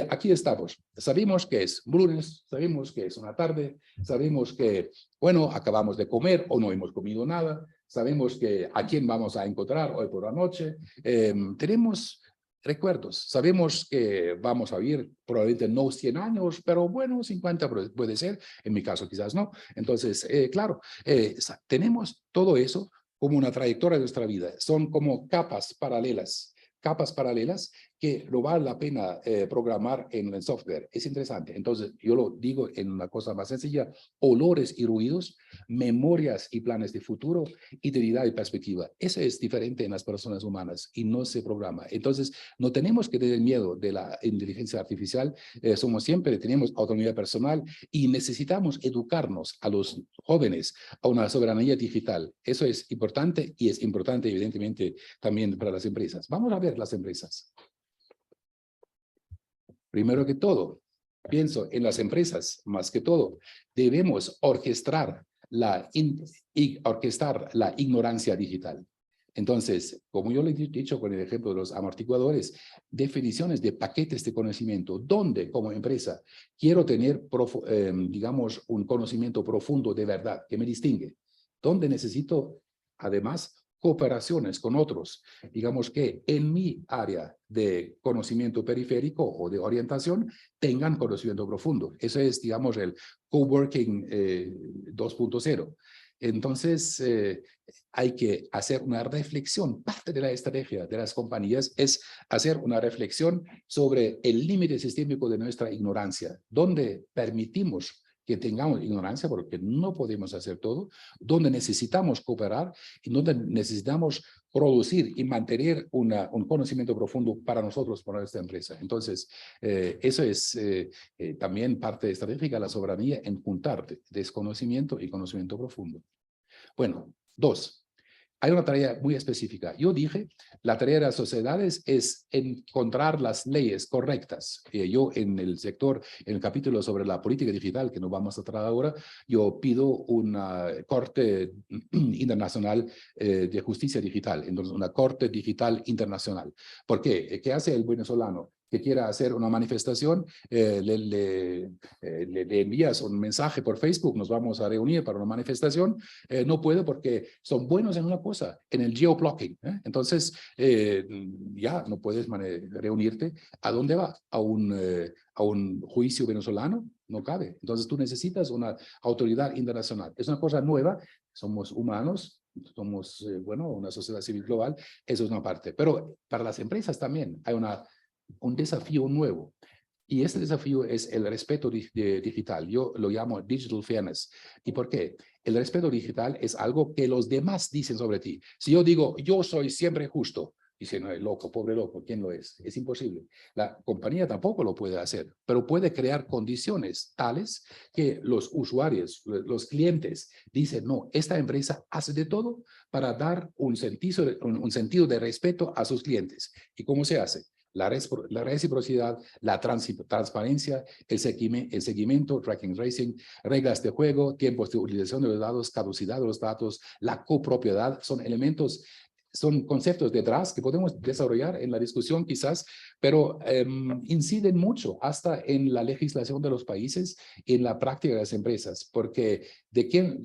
Aquí estamos. Sabemos que es lunes, sabemos que es una tarde, sabemos que, bueno, acabamos de comer o no hemos comido nada, sabemos que a quién vamos a encontrar hoy por la noche. Tenemos recuerdos. Sabemos que vamos a vivir probablemente no 100 años, pero bueno, 50 puede ser. En mi caso quizás no. Entonces, claro, tenemos todo eso como una trayectoria de nuestra vida. Son como capas paralelas que no vale la pena programar en el software. Es interesante. Entonces, yo lo digo en una cosa más sencilla: olores y ruidos, memorias y planes de futuro, identidad y perspectiva. Eso es diferente en las personas humanas y no se programa. Entonces, no tenemos que tener miedo de la inteligencia artificial. Tenemos autonomía personal y necesitamos educarnos a los jóvenes a una soberanía digital. Eso es importante y es importante evidentemente también para las empresas. Vamos a ver las empresas. Primero que todo, pienso en las empresas, más que todo, debemos orquestar la ignorancia digital. Entonces, como yo le he dicho con el ejemplo de los amortiguadores, definiciones de paquetes de conocimiento, donde como empresa quiero tener, digamos, un conocimiento profundo de verdad que me distingue, donde necesito, además, cooperaciones con otros, digamos que en mi área de conocimiento periférico o de orientación tengan conocimiento profundo. Eso es, digamos, el coworking 2.0. Entonces, hay que hacer una reflexión. Parte de la estrategia de las compañías es hacer una reflexión sobre el límite sistémico de nuestra ignorancia, donde permitimos que tengamos ignorancia porque no podemos hacer todo, donde necesitamos cooperar y donde necesitamos producir y mantener un conocimiento profundo para nosotros, para nuestra empresa. Entonces, eso es también parte estratégica de la soberanía en juntar desconocimiento y conocimiento profundo. Bueno, 2. Hay una tarea muy específica. Yo dije, la tarea de las sociedades es encontrar las leyes correctas. Yo en el sector, en el capítulo sobre la política digital, que nos vamos a tratar ahora, yo pido una corte internacional de justicia digital, entonces una corte digital internacional. ¿Por qué? ¿Qué hace el venezolano que quiera hacer una manifestación? Le envías un mensaje por Facebook, nos vamos a reunir para una manifestación. No puedo porque son buenos en una cosa, en el geoblocking. Entonces, ya no puedes reunirte. ¿A dónde va? ¿A un juicio venezolano? No cabe. Entonces, tú necesitas una autoridad internacional. Es una cosa nueva. Somos humanos. Somos, bueno, una sociedad civil global. Eso es una parte. Pero para las empresas también hay un desafío nuevo. Y este desafío es el respeto digital. Yo lo llamo digital fairness. ¿Y por qué? El respeto digital es algo que los demás dicen sobre ti. Si yo digo, yo soy siempre justo, dice, no, loco, pobre loco, ¿quién lo es? Es imposible. La compañía tampoco lo puede hacer, pero puede crear condiciones tales que los usuarios, los clientes, dicen, no, esta empresa hace de todo para dar un sentido de respeto a sus clientes. ¿Y cómo se hace? La reciprocidad, la transparencia, el seguimiento, tracking, tracing, reglas de juego, tiempos de utilización de los datos, caducidad de los datos, la copropiedad, son elementos, son conceptos detrás que podemos desarrollar en la discusión quizás, pero inciden mucho hasta en la legislación de los países y en la práctica de las empresas, porque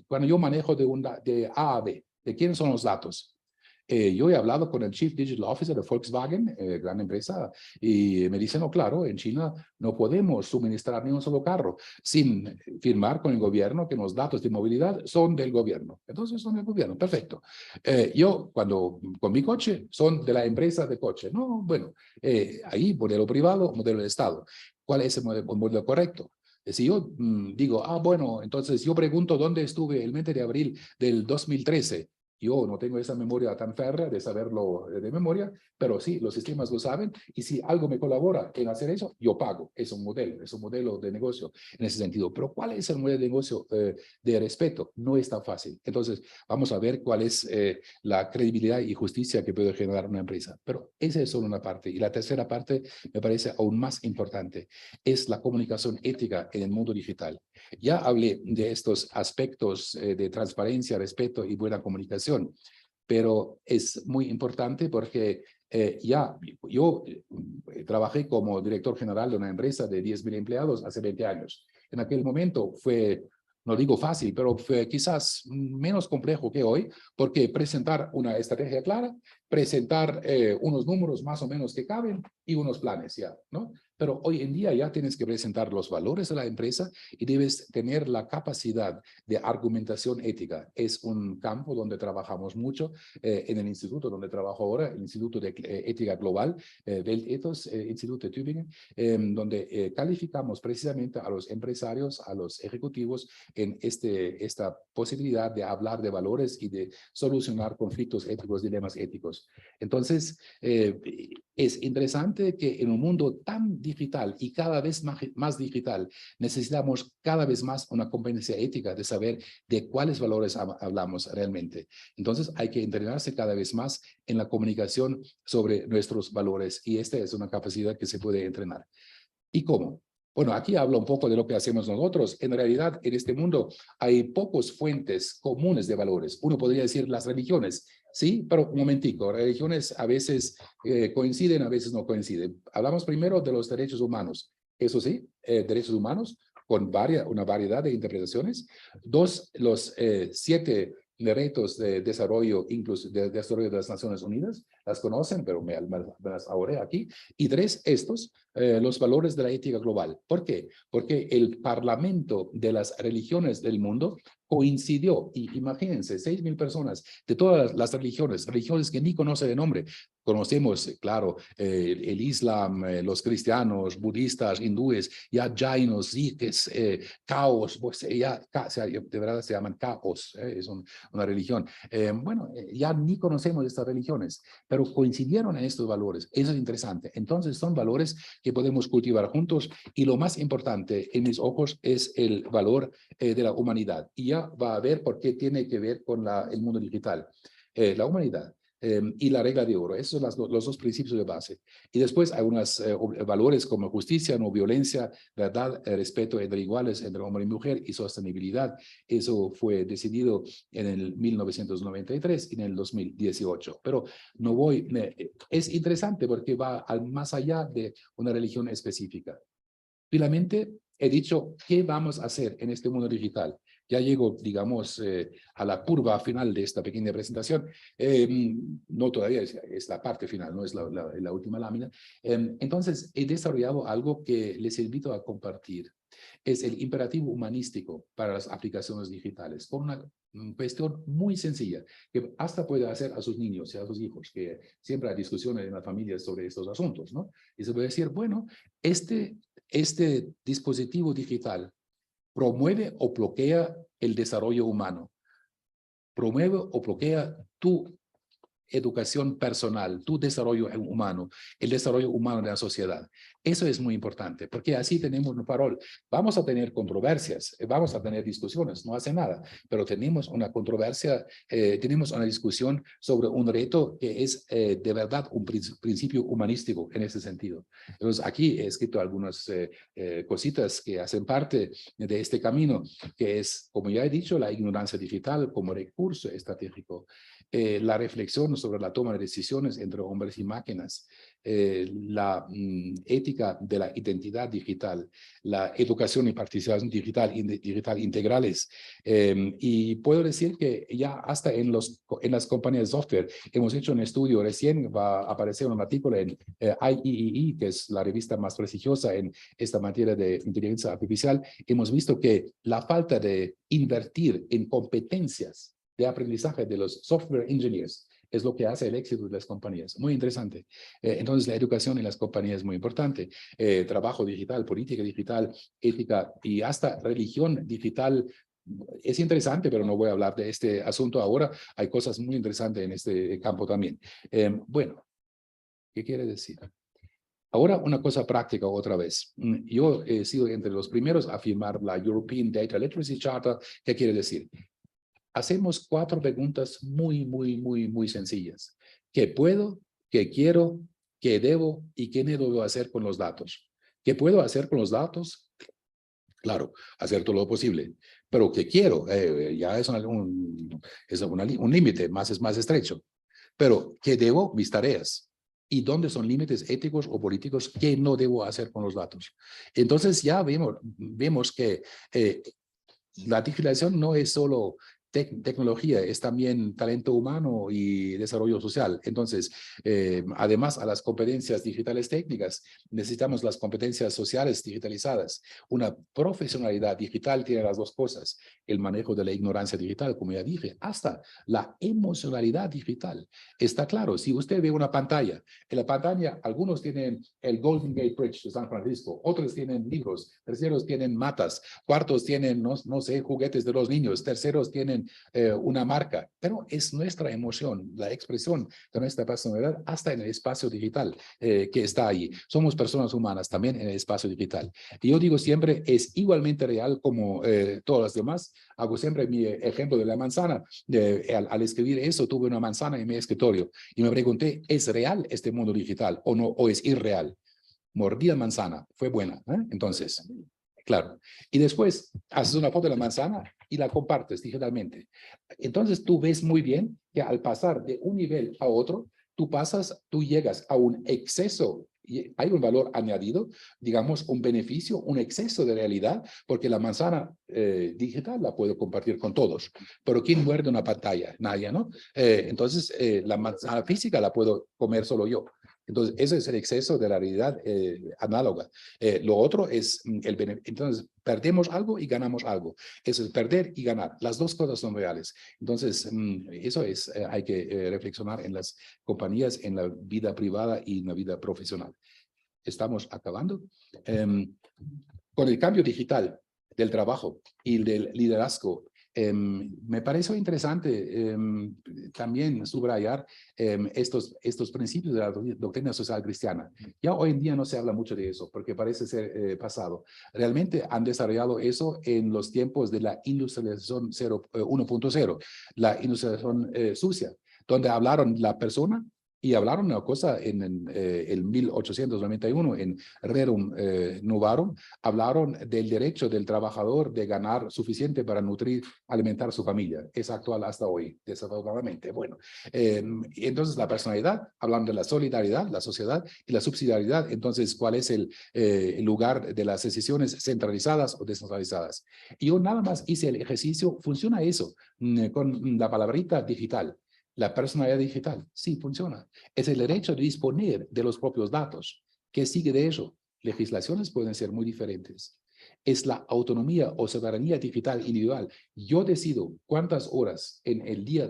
cuando yo manejo de A a B, ¿de quién son los datos? Yo he hablado con el Chief Digital Officer de Volkswagen, gran empresa, y me dicen, no, claro, en China no podemos suministrar ni un solo carro sin firmar con el gobierno que los datos de movilidad son del gobierno. Entonces son del gobierno, perfecto. Yo, con mi coche, son de la empresa de coche. No, bueno, ahí modelo privado, modelo de Estado. ¿Cuál es el modelo correcto? Si yo digo, bueno, entonces yo pregunto dónde estuve el 20 de abril del 2013, yo no tengo esa memoria tan férrea de saberlo de memoria, pero sí, los sistemas lo saben, y si algo me colabora en hacer eso, yo pago. Es un modelo de negocio en ese sentido. Pero ¿cuál es el modelo de negocio de respeto? No es tan fácil. Entonces, vamos a ver cuál es la credibilidad y justicia que puede generar una empresa. Pero esa es solo una parte. Y la tercera parte me parece aún más importante. Es la comunicación ética en el mundo digital. Ya hablé de estos aspectos de transparencia, respeto y buena comunicación, pero es muy importante porque yo trabajé como director general de una empresa de 10,000 empleados hace 20 años. En aquel momento fue, no digo fácil, pero fue quizás menos complejo que hoy, porque presentar una estrategia clara, presentar unos números más o menos que caben y unos planes ya, ¿no? Pero hoy en día ya tienes que presentar los valores de la empresa y debes tener la capacidad de argumentación ética. Es un campo donde trabajamos mucho en el instituto donde trabajo ahora, el Instituto de Ética Global, Weltethos Instituto de Tübingen, donde calificamos precisamente a los empresarios, a los ejecutivos en esta posibilidad de hablar de valores y de solucionar conflictos éticos, dilemas éticos. Entonces, es interesante que en un mundo tan digital y cada vez más digital, necesitamos cada vez más una competencia ética de saber de cuáles valores hablamos realmente. Entonces, hay que entrenarse cada vez más en la comunicación sobre nuestros valores, y esta es una capacidad que se puede entrenar. ¿Y cómo? Bueno, aquí hablo un poco de lo que hacemos nosotros. En realidad, en este mundo hay pocas fuentes comunes de valores. Uno podría decir las religiones, sí, pero un momentico, religiones a veces coinciden, a veces no coinciden. Hablamos primero de los derechos humanos. Eso sí, derechos humanos con una variedad de interpretaciones. Dos, los 7 de retos de desarrollo, incluso de desarrollo de las Naciones Unidas, las conocen, pero me las ahorré aquí. Y 3, los valores de la ética global. ¿Por qué? Porque el Parlamento de las religiones del mundo coincidió, y imagínense, 6.000 personas de todas las religiones que ni conoce de nombre. Conocemos, claro, el Islam, los cristianos, budistas, hindúes, ya jainos, sikhs, caos, pues ya de verdad se llaman caos, es una religión. Ya ni conocemos estas religiones, pero coincidieron en estos valores. Eso es interesante. Entonces son valores que podemos cultivar juntos, y lo más importante en mis ojos es el valor de la humanidad. Y ya va a ver por qué tiene que ver con el mundo digital. La humanidad y la regla de oro. Esos son los 2 principios de base. Y después hay unos valores como justicia, no violencia, verdad, respeto entre iguales, entre hombre y mujer, y sostenibilidad. Eso fue decidido en el 1993 y en el 2018. Pero no voy, es interesante porque va más allá de una religión específica. Finalmente, he dicho, ¿qué vamos a hacer en este mundo digital? Ya llego, digamos, a la curva final de esta pequeña presentación. No todavía, es la parte final, no es la última lámina. Entonces, he desarrollado algo que les invito a compartir. Es el imperativo humanístico para las aplicaciones digitales, por una cuestión muy sencilla, que hasta puede hacer a sus niños y a sus hijos, que siempre hay discusiones en las familias sobre estos asuntos, ¿no? Y se puede decir, bueno, este dispositivo digital promueve o bloquea el desarrollo humano, promueve o bloquea tu educación personal, tu desarrollo humano, el desarrollo humano de la sociedad. Eso es muy importante, porque así tenemos un farol. Vamos a tener controversias, vamos a tener discusiones, no hace nada, pero tenemos una controversia, tenemos una discusión sobre un reto que es de verdad un principio humanístico en ese sentido. Entonces, aquí he escrito algunas cositas que hacen parte de este camino, que es, como ya he dicho, la ignorancia digital como recurso estratégico. La reflexión sobre la toma de decisiones entre hombres y máquinas, la ética de la identidad digital, la educación y participación digital integrales. Y puedo decir que ya hasta en las compañías de software hemos hecho un estudio, recién va a aparecer un artículo en IEEE, que es la revista más prestigiosa en esta materia de inteligencia artificial. Hemos visto que la falta de invertir en competencias de aprendizaje de los software engineers es lo que hace el éxito de las compañías. Muy interesante. Entonces, la educación en las compañías es muy importante. Trabajo digital, política digital, ética y hasta religión digital. Es interesante, pero no voy a hablar de este asunto ahora. Hay cosas muy interesantes en este campo también. Bueno, ¿qué quiere decir? Ahora, una cosa práctica otra vez. Yo he sido entre los primeros a firmar la European Data Literacy Charter. ¿Qué quiere decir? Hacemos 4 preguntas muy sencillas. ¿Qué puedo? ¿Qué quiero? ¿Qué debo? ¿Y qué no debo hacer con los datos? ¿Qué puedo hacer con los datos? Claro, hacer todo lo posible. Pero ¿qué quiero? Ya es un límite, es más estrecho. Pero ¿qué debo? Mis tareas. ¿Y dónde son límites éticos o políticos que no debo hacer con los datos? Entonces ya vemos que la digitalización no es solo tecnología, es también talento humano y desarrollo social. Entonces, además a las competencias digitales técnicas, necesitamos las competencias sociales digitalizadas. Una profesionalidad digital tiene las 2 cosas, el manejo de la ignorancia digital, como ya dije, hasta la emocionalidad digital. Está claro, si usted ve una pantalla, en la pantalla algunos tienen el Golden Gate Bridge de San Francisco, otros tienen libros, terceros tienen matas, cuartos tienen, no sé, juguetes de los niños, terceros tienen una marca, pero es nuestra emoción, la expresión de nuestra personalidad hasta en el espacio digital que está ahí. Somos personas humanas también en el espacio digital. Y yo digo siempre, es igualmente real como todas las demás. Hago siempre mi ejemplo de la manzana. Al escribir eso, tuve una manzana en mi escritorio y me pregunté, ¿es real este mundo digital o no, o es irreal? Mordí la manzana, fue buena. Entonces, claro. Y después haces una foto de la manzana y la compartes digitalmente. Entonces tú ves muy bien que al pasar de un nivel a otro, tú llegas a un exceso Y hay un valor añadido, digamos, un beneficio, un exceso de realidad, porque la manzana digital la puedo compartir con todos. Pero ¿quién muerde una pantalla? Nadie, ¿no? Entonces, la manzana física la puedo comer solo yo. Entonces, ese es el exceso de la realidad análoga. Lo otro es el beneficio. Entonces, perdemos algo y ganamos algo. Eso es perder y ganar. Las dos cosas son reales. Entonces, eso es, hay que reflexionar en las compañías, en la vida privada y en la vida profesional. Estamos acabando. Con el cambio digital del trabajo y del liderazgo, me pareció interesante también subrayar estos principios de la doctrina social cristiana. Ya hoy en día no se habla mucho de eso porque parece ser pasado. Realmente han desarrollado eso en los tiempos de la industrialización 1.0, la industrialización sucia, donde hablaron la persona y hablaron una cosa en el 1891 en Rerum Novarum, hablaron del derecho del trabajador de ganar suficiente para nutrir, alimentar su familia. Es actual hasta hoy, desafortunadamente. Bueno, entonces la personalidad, hablando de la solidaridad, la sociedad y la subsidiariedad. Entonces, ¿cuál es el lugar de las decisiones centralizadas o descentralizadas? Y yo nada más hice el ejercicio, funciona eso, con la palabrita digital. La personalidad digital, sí, funciona. Es el derecho de disponer de los propios datos. ¿Qué sigue de eso? Legislaciones pueden ser muy diferentes. Es la autonomía o soberanía digital individual. Yo decido cuántas horas en el día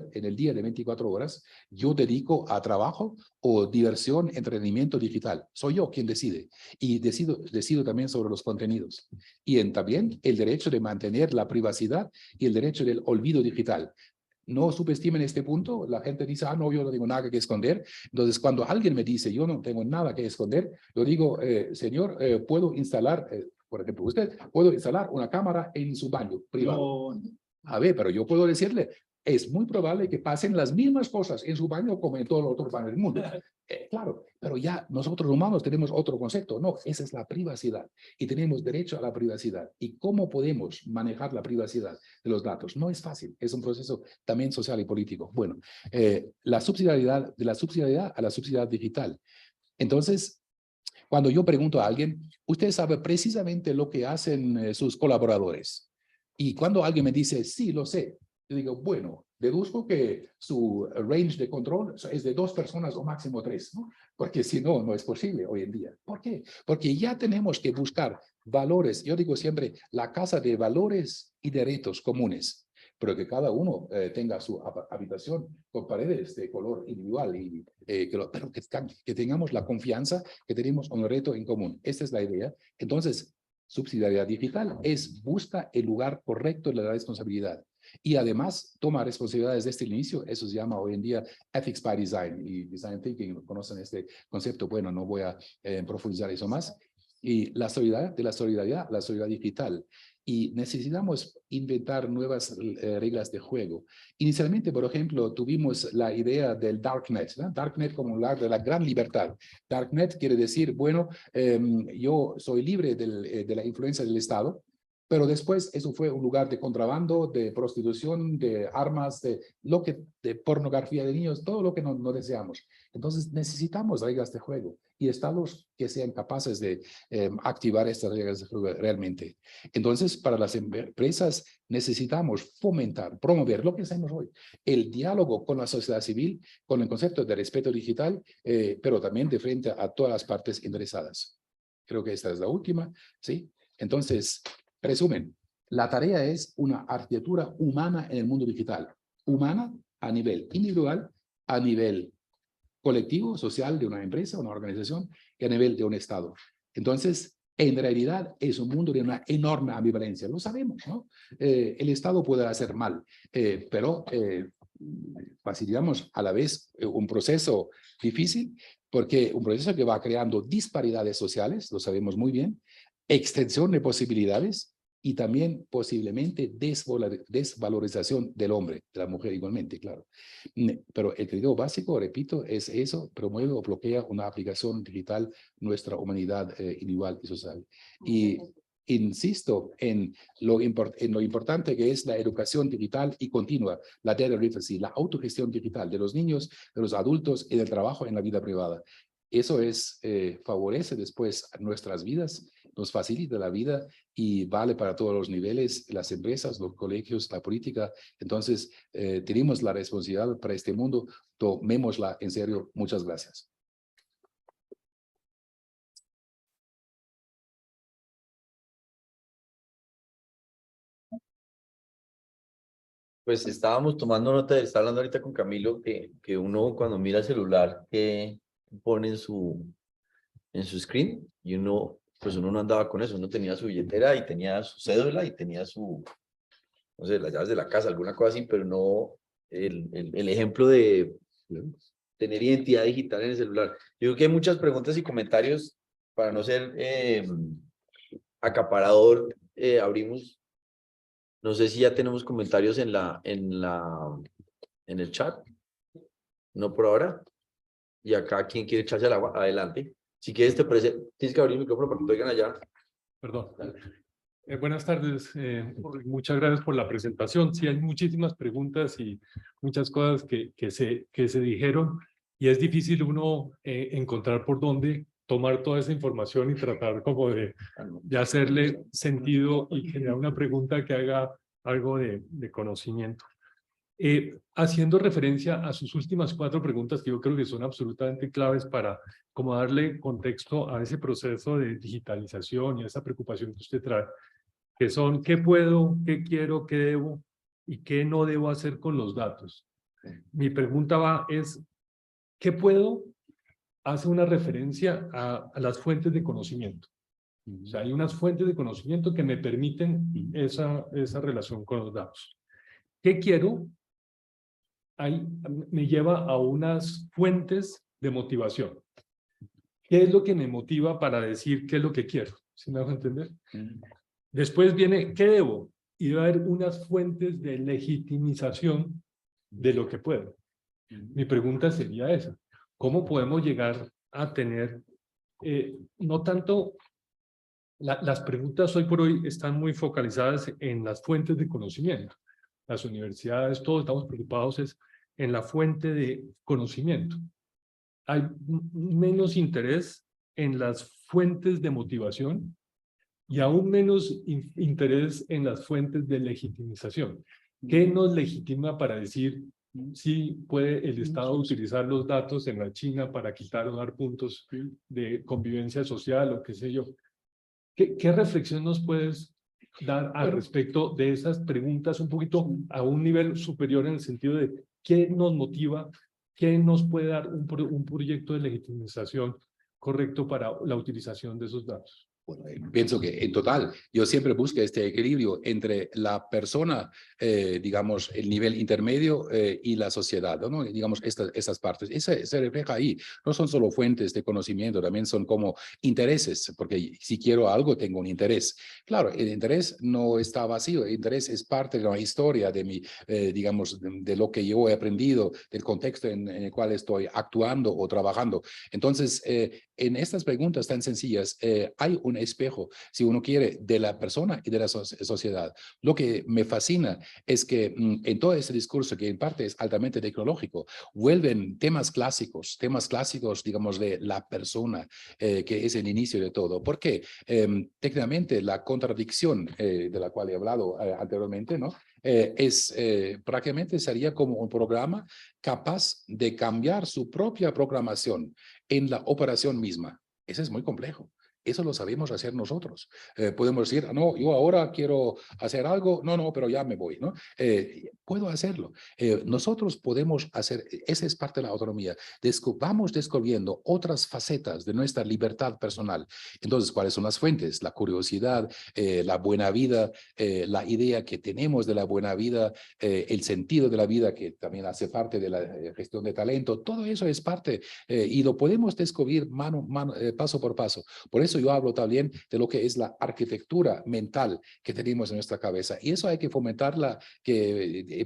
de 24 horas yo dedico a trabajo o diversión, entretenimiento digital. Soy yo quien decide. Y decido también sobre los contenidos. Y también el derecho de mantener la privacidad y el derecho del olvido digital. No subestimen este punto. La gente dice, no, yo no tengo nada que esconder. Entonces, cuando alguien me dice, yo no tengo nada que esconder, yo digo, señor, puedo instalar, por ejemplo, usted, puedo instalar una cámara en su baño privado. No. A ver, pero yo puedo decirle, es muy probable que pasen las mismas cosas en su baño como en todos los otros baños del mundo. Claro, pero ya nosotros humanos tenemos otro concepto. No, esa es la privacidad y tenemos derecho a la privacidad. ¿Y cómo podemos manejar la privacidad de los datos? No es fácil, es un proceso también social y político. Bueno, la subsidiariedad, de la subsidiariedad a la subsidiariedad digital. Entonces, cuando yo pregunto a alguien, usted sabe precisamente lo que hacen sus colaboradores. Y cuando alguien me dice, sí, lo sé, yo digo, bueno, deduzco que su range de control es de 2 personas o máximo 3, ¿no? Porque si no, no es posible hoy en día. ¿Por qué? Porque ya tenemos que buscar valores. Yo digo siempre, la casa de valores y de retos comunes, pero que cada uno tenga su habitación con paredes de color individual, y, pero que tengamos la confianza que tenemos un reto en común. Esta es la idea. Entonces, subsidiariedad digital busca el lugar correcto de la responsabilidad. Y además toma responsabilidades desde el inicio. Eso se llama hoy en día Ethics by Design y Design Thinking. Conocen este concepto. Bueno, no voy a profundizar eso más. Y la solidaridad, la solidaridad digital. Y necesitamos inventar nuevas reglas de juego. Inicialmente, por ejemplo, tuvimos la idea del Darknet, ¿no? Darknet como lugar de la gran libertad. Darknet quiere decir, bueno, yo soy libre de la influencia del Estado, pero después eso fue un lugar de contrabando, de prostitución, de armas, de pornografía de niños, todo lo que no deseamos. Entonces necesitamos reglas de juego y estados que sean capaces de activar estas reglas de juego realmente. Entonces, para las empresas necesitamos fomentar, promover lo que hacemos hoy, el diálogo con la sociedad civil, con el concepto de respeto digital, pero también de frente a todas las partes interesadas. Creo que esta es la última, ¿sí? Entonces, resumen, la tarea es una arquitectura humana en el mundo digital. Humana a nivel individual, a nivel colectivo, social de una empresa, una organización y a nivel de un Estado. Entonces, en realidad es un mundo de una enorme ambivalencia. Lo sabemos, ¿no? El Estado puede hacer mal, pero facilitamos a la vez un proceso difícil, porque un proceso que va creando disparidades sociales, lo sabemos muy bien, extensión de posibilidades y también posiblemente desvalorización del hombre, de la mujer igualmente, claro. Pero el criterio básico, repito, es eso: promueve o bloquea una aplicación digital nuestra humanidad individual y social. Y insisto en lo importante que es la educación digital y continua, la data literacy, la autogestión digital de los niños, de los adultos y del trabajo en la vida privada. Eso favorece después nuestras vidas, nos facilita la vida y vale para todos los niveles, las empresas, los colegios, la política. Entonces, tenemos la responsabilidad para este mundo, tomémosla en serio. Muchas gracias. Pues estábamos tomando nota, está hablando ahorita con Camilo, que uno cuando mira el celular, que pone en su screen, y pues uno no andaba con eso, uno tenía su billetera y tenía su cédula y tenía no sé, las llaves de la casa, alguna cosa así, pero no el ejemplo de tener identidad digital en el celular. Yo creo que hay muchas preguntas y comentarios, para no ser acaparador, abrimos. No sé si ya tenemos comentarios en el chat. No por ahora. Y acá, ¿quién quiere echarse al agua? Adelante. Si quieres, tienes que abrir el micrófono para que te oigan allá. Perdón. Buenas tardes. Muchas gracias por la presentación. Sí, hay muchísimas preguntas y muchas cosas que se dijeron y es difícil uno encontrar por dónde tomar toda esa información y tratar como de hacerle sentido y generar una pregunta que haga algo de conocimiento. Haciendo referencia a sus últimas 4 preguntas que yo creo que son absolutamente claves para como darle contexto a ese proceso de digitalización y a esa preocupación que usted trae, que son qué puedo, qué quiero, qué debo y qué no debo hacer con los datos. Mi pregunta es, ¿qué puedo? Hace una referencia a las fuentes de conocimiento. O sea, hay unas fuentes de conocimiento que me permiten esa relación con los datos. ¿Qué quiero? Me lleva a unas fuentes de motivación. ¿Qué es lo que me motiva para decir qué es lo que quiero? ¿Sí me hago entender? Después viene, ¿qué debo? Y va a haber unas fuentes de legitimización de lo que puedo. Mi pregunta sería esa. ¿Cómo podemos llegar a tener, no tanto, las preguntas hoy por hoy están muy focalizadas en las fuentes de conocimiento. Las universidades, todos estamos preocupados en la fuente de conocimiento. Hay menos interés en las fuentes de motivación y aún menos interés en las fuentes de legitimización. ¿Qué nos legitima para decir si puede el Estado utilizar los datos en la China para quitar o dar puntos de convivencia social o qué sé yo? ¿Qué reflexión nos puedes dar al respecto de esas preguntas un poquito a un nivel superior en el sentido de qué nos motiva, qué nos puede dar un proyecto de legitimización correcto para la utilización de esos datos? Bueno, pienso que en total yo siempre busco este equilibrio entre la persona, digamos, el nivel intermedio y la sociedad, ¿no? Digamos, estas partes. Se refleja ahí. No son solo fuentes de conocimiento, también son como intereses, porque si quiero algo, tengo un interés. Claro, el interés no está vacío, el interés es parte de la historia de mi, digamos, de lo que yo he aprendido, del contexto en el cual estoy actuando o trabajando. Entonces, en estas preguntas tan sencillas, hay un espejo, si uno quiere, de la persona y de la sociedad. Lo que me fascina es que en todo este discurso, que en parte es altamente tecnológico, vuelven temas clásicos, digamos, de la persona, que es el inicio de todo. ¿Por qué? Técnicamente, la contradicción de la cual he hablado anteriormente, ¿no? Prácticamente sería como un programa capaz de cambiar su propia programación en la operación misma. Eso es muy complejo. Eso lo sabemos hacer nosotros. Podemos decir, no, yo ahora quiero hacer algo, no, pero ya me voy, ¿no? Puedo hacerlo. Nosotros podemos hacer, esa es parte de la autonomía. Vamos descubriendo otras facetas de nuestra libertad personal. Entonces, ¿cuáles son las fuentes? La curiosidad, la buena vida, la idea que tenemos de la buena vida, el sentido de la vida, que también hace parte de la gestión de talento. Todo eso es parte y lo podemos descubrir paso por paso. Por eso yo hablo también de lo que es la arquitectura mental que tenemos en nuestra cabeza. Y eso hay que fomentarla,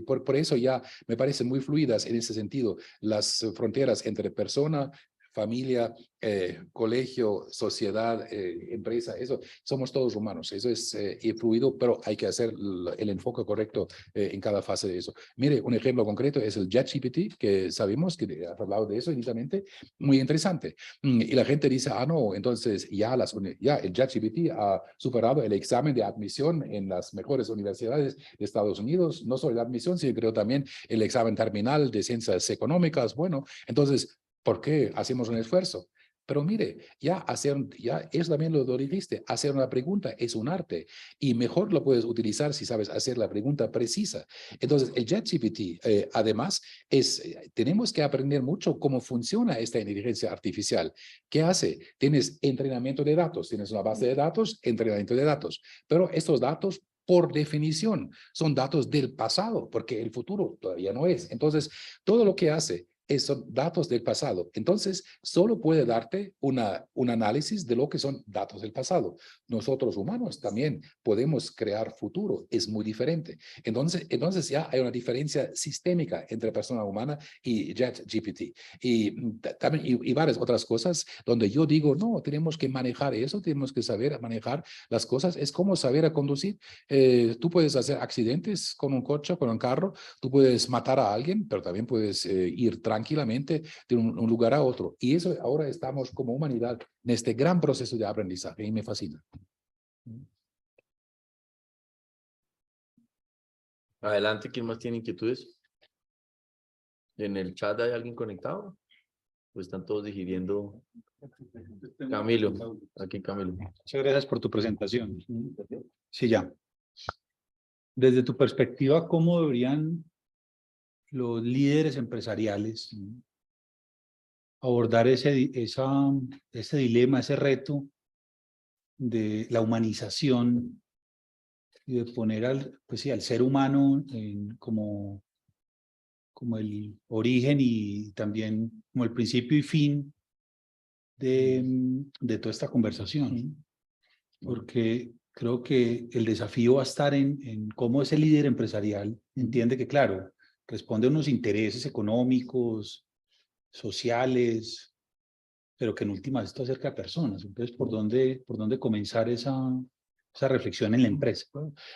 por eso ya me parecen muy fluidas en ese sentido las fronteras entre persona, familia, colegio, sociedad, empresa, eso, somos todos humanos, eso es fluido, pero hay que hacer el enfoque correcto en cada fase de eso. Mire, un ejemplo concreto es el ChatGPT, que sabemos que has hablado de eso inicialmente, muy interesante. Y la gente dice, no, entonces ya el ChatGPT ha superado el examen de admisión en las mejores universidades de Estados Unidos, no solo la admisión, sino creo también el examen terminal de ciencias económicas. Bueno, entonces, ¿por qué hacemos un esfuerzo? Pero mire, ya eso también lo dijiste, hacer una pregunta es un arte y mejor lo puedes utilizar si sabes hacer la pregunta precisa. Entonces, el ChatGPT, además, tenemos que aprender mucho cómo funciona esta inteligencia artificial. ¿Qué hace? Tienes entrenamiento de datos, tienes una base de datos, entrenamiento de datos, pero estos datos por definición son datos del pasado, porque el futuro todavía no es. Entonces, todo lo que hace son datos del pasado. Entonces, solo puede darte un análisis de lo que son datos del pasado. Nosotros humanos también podemos crear futuro. Es muy diferente. Entonces ya hay una diferencia sistémica entre persona humana y ChatGPT. Y varias otras cosas donde yo digo, no, tenemos que manejar eso, tenemos que saber manejar las cosas. Es como saber a conducir. Tú puedes hacer accidentes con un coche, con un carro. Tú puedes matar a alguien, pero también puedes ir tranquilamente de un lugar a otro. Y eso ahora estamos como humanidad en este gran proceso de aprendizaje y me fascina. Adelante, ¿quién más tiene inquietudes? ¿En el chat hay alguien conectado? ¿O están todos digiriendo? Camilo, aquí Camilo. Muchas gracias por tu presentación. Sí, ya. Desde tu perspectiva, ¿cómo deberían los líderes empresariales abordar ese dilema, ese reto de la humanización y de poner al ser humano como el origen y también como el principio y fin de toda esta conversación? Porque creo que el desafío va a estar en cómo ese líder empresarial entiende que, claro, responde a unos intereses económicos, sociales, pero que en últimas esto acerca a personas. Entonces, ¿por dónde comenzar esa reflexión en la empresa?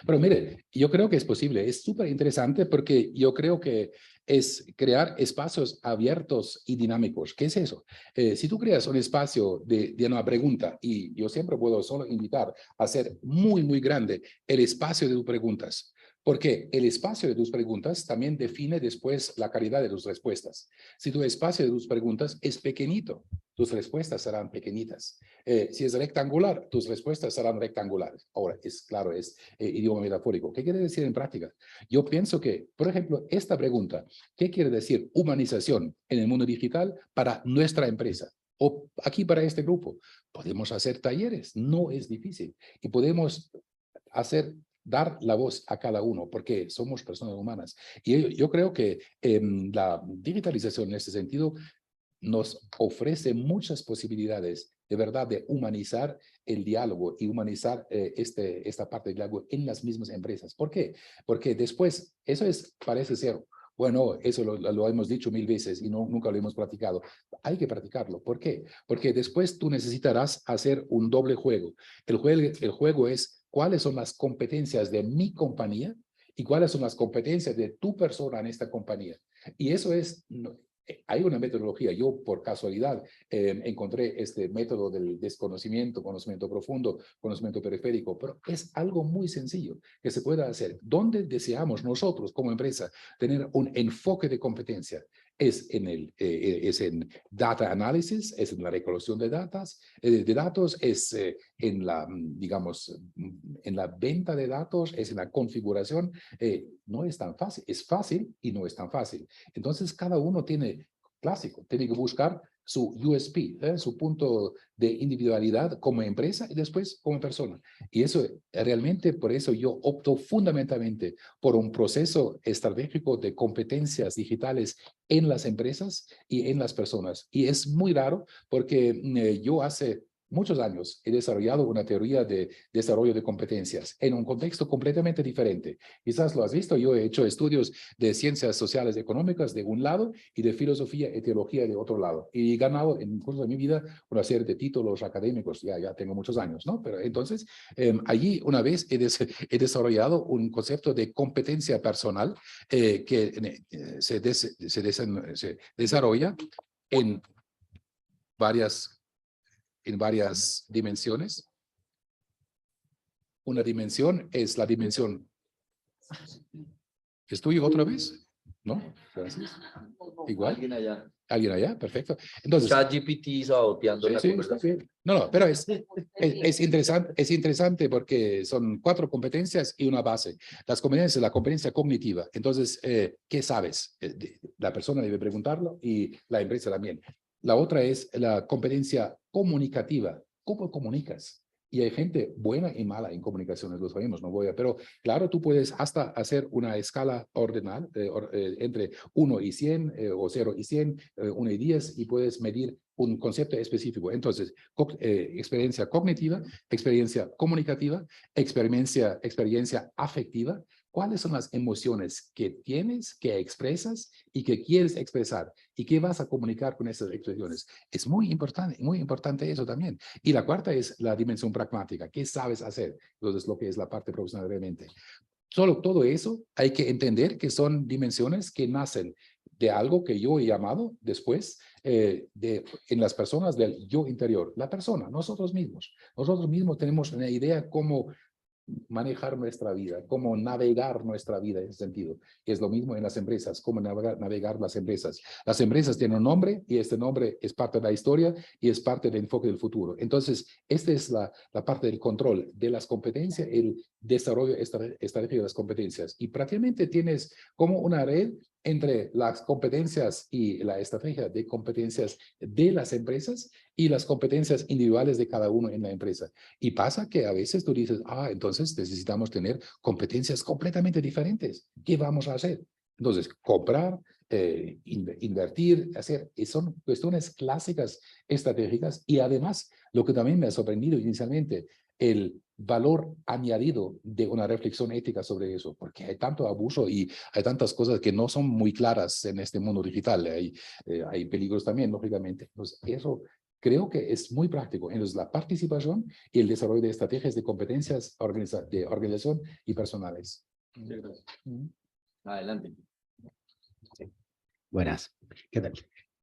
Pero mire, yo creo que es posible, es súper interesante porque yo creo que es crear espacios abiertos y dinámicos. ¿Qué es eso? Si tú creas un espacio de una pregunta, y yo siempre puedo solo invitar a hacer muy, muy grande el espacio de tus preguntas, porque el espacio de tus preguntas también define después la calidad de tus respuestas. Si tu espacio de tus preguntas es pequeñito, tus respuestas serán pequeñitas. Si es rectangular, tus respuestas serán rectangulares. Ahora, es claro, es idioma metafórico. ¿Qué quiere decir en práctica? Yo pienso que, por ejemplo, esta pregunta, ¿qué quiere decir humanización en el mundo digital para nuestra empresa? O aquí para este grupo, podemos hacer talleres, no es difícil. Y podemos dar la voz a cada uno, porque somos personas humanas. Y yo creo que la digitalización en este sentido nos ofrece muchas posibilidades de verdad de humanizar el diálogo y humanizar esta parte del diálogo en las mismas empresas. ¿Por qué? Porque después, parece ser, bueno, eso lo hemos dicho 1000 veces y nunca lo hemos practicado. Hay que practicarlo. ¿Por qué? Porque después tú necesitarás hacer un doble juego. El juego es cuáles son las competencias de mi compañía y cuáles son las competencias de tu persona en esta compañía. Y eso es... Hay una metodología, yo por casualidad encontré este método del desconocimiento, conocimiento profundo, conocimiento periférico, pero es algo muy sencillo que se puede hacer. ¿Dónde deseamos nosotros como empresa tener un enfoque de competencia? Es en data analysis, es en la recolección de datos, es en la, digamos, en la venta de datos, es en la configuración. No es tan fácil, es fácil y no es tan fácil. Entonces, cada uno tiene que buscar su USP, su punto de individualidad como empresa y después como persona. Y eso realmente, por eso yo opto fundamentalmente por un proceso estratégico de competencias digitales en las empresas y en las personas. Y es muy raro porque yo hace muchos años he desarrollado una teoría de desarrollo de competencias en un contexto completamente diferente. Quizás lo has visto, yo he hecho estudios de ciencias sociales y económicas de un lado y de filosofía y teología de otro lado. Y he ganado en el curso de mi vida una serie de títulos académicos, ya tengo muchos años, ¿no? Pero entonces, allí una vez he desarrollado un concepto de competencia personal que se desarrolla en varias dimensiones. Una dimensión es la dimensión. ¿Estoy otra vez? ¿No? Gracias. Igual. ¿Alguien allá? Perfecto. Entonces, ChatGPT saboteando la conversación. No, pero es interesante porque son 4 competencias y una base. Las competencias, la competencia cognitiva. Entonces, ¿qué sabes? La persona debe preguntarlo y la empresa también. La otra es la competencia comunicativa. ¿Cómo comunicas? Y hay gente buena y mala en comunicaciones, lo sabemos, pero claro, tú puedes hasta hacer una escala ordinal entre 1 y 100 o 0 y 100, 1 y 10 y puedes medir un concepto específico. Entonces, experiencia cognitiva, experiencia comunicativa, experiencia afectiva. ¿Cuáles son las emociones que tienes, que expresas y que quieres expresar? ¿Y qué vas a comunicar con esas expresiones? Es muy importante eso también. Y la cuarta es la dimensión pragmática. ¿Qué sabes hacer? Entonces, lo que es la parte profesional realmente. Todo eso hay que entender que son dimensiones que nacen de algo que yo he llamado después en las personas del yo interior. La persona, nosotros mismos. Nosotros mismos tenemos una idea cómo manejar nuestra vida, cómo navegar nuestra vida en ese sentido. Es lo mismo en las empresas, cómo navegar las empresas. Las empresas tienen un nombre y este nombre es parte de la historia y es parte del enfoque del futuro. Entonces, esta es la parte del control de las competencias, el desarrollo estratégico de las competencias. Y prácticamente tienes como una red entre las competencias y la estrategia de competencias de las empresas y las competencias individuales de cada uno en la empresa. Y pasa que a veces tú dices, entonces necesitamos tener competencias completamente diferentes. ¿Qué vamos a hacer? Entonces, comprar, invertir, hacer, son cuestiones clásicas estratégicas y además, lo que también me ha sorprendido inicialmente, el valor añadido de una reflexión ética sobre eso, porque hay tanto abuso y hay tantas cosas que no son muy claras en este mundo digital. Hay peligros también, lógicamente. Entonces, eso creo que es muy práctico. Entonces, la participación y el desarrollo de estrategias de competencias de organización y personales. Adelante. Sí. Buenas. ¿Qué tal?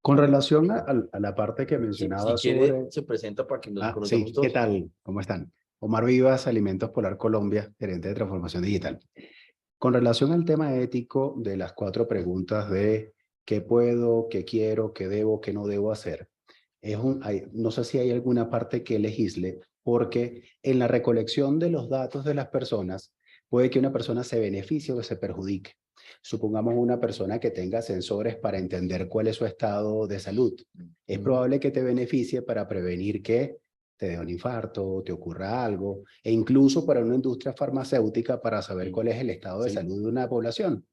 Con relación a la parte que mencionaba si quiere, sobre... se presenta para que nos Sí, conozcamos todos. ¿qué tal? ¿Cómo están? Omar Vivas, Alimentos Polar Colombia, gerente de transformación digital. Con relación al tema ético de las 4 preguntas de qué puedo, qué quiero, qué debo, qué no debo hacer, no sé si hay alguna parte que legisle, porque en la recolección de los datos de las personas, puede que una persona se beneficie o que se perjudique. Supongamos una persona que tenga sensores para entender cuál es su estado de salud. Es probable que te beneficie para prevenir que te dé un infarto, te ocurra algo, e incluso para una industria farmacéutica para saber cuál es el estado de salud de una población.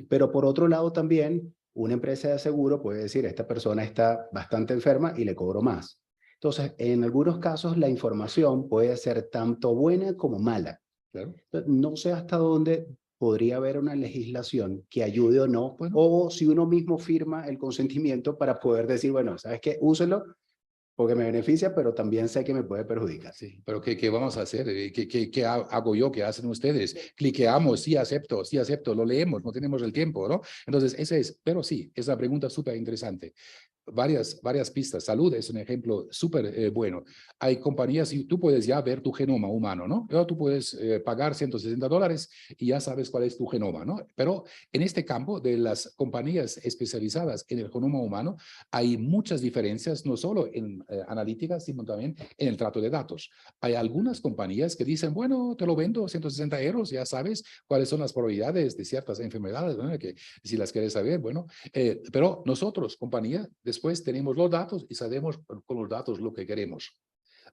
Pero por otro lado también, una empresa de seguro puede decir, esta persona está bastante enferma y le cobro más. Entonces, en algunos casos la información puede ser tanto buena como mala. Claro. No sé hasta dónde podría haber una legislación que ayude o no, bueno, o si uno mismo firma el consentimiento para poder decir, bueno, ¿sabes qué? Úselo porque me beneficia, pero también sé que me puede perjudicar. Sí, pero ¿qué vamos a hacer? ¿Qué hago yo? ¿Qué hacen ustedes? Cliqueamos, sí acepto, lo leemos, no tenemos el tiempo, ¿no? Entonces, pero sí, es una pregunta súper interesante. Varias pistas. Salud es un ejemplo súper bueno. Hay compañías y tú puedes ya ver tu genoma humano, ¿no? Tú puedes pagar $160 y ya sabes cuál es tu genoma, ¿no? Pero en este campo de las compañías especializadas en el genoma humano hay muchas diferencias, no solo en analíticas, sino también en el trato de datos. Hay algunas compañías que dicen, bueno, te lo vendo €160, ya sabes cuáles son las probabilidades de ciertas enfermedades, ¿no? Que si las quieres saber, bueno, pero nosotros, compañía, después tenemos los datos y sabemos con los datos lo que queremos.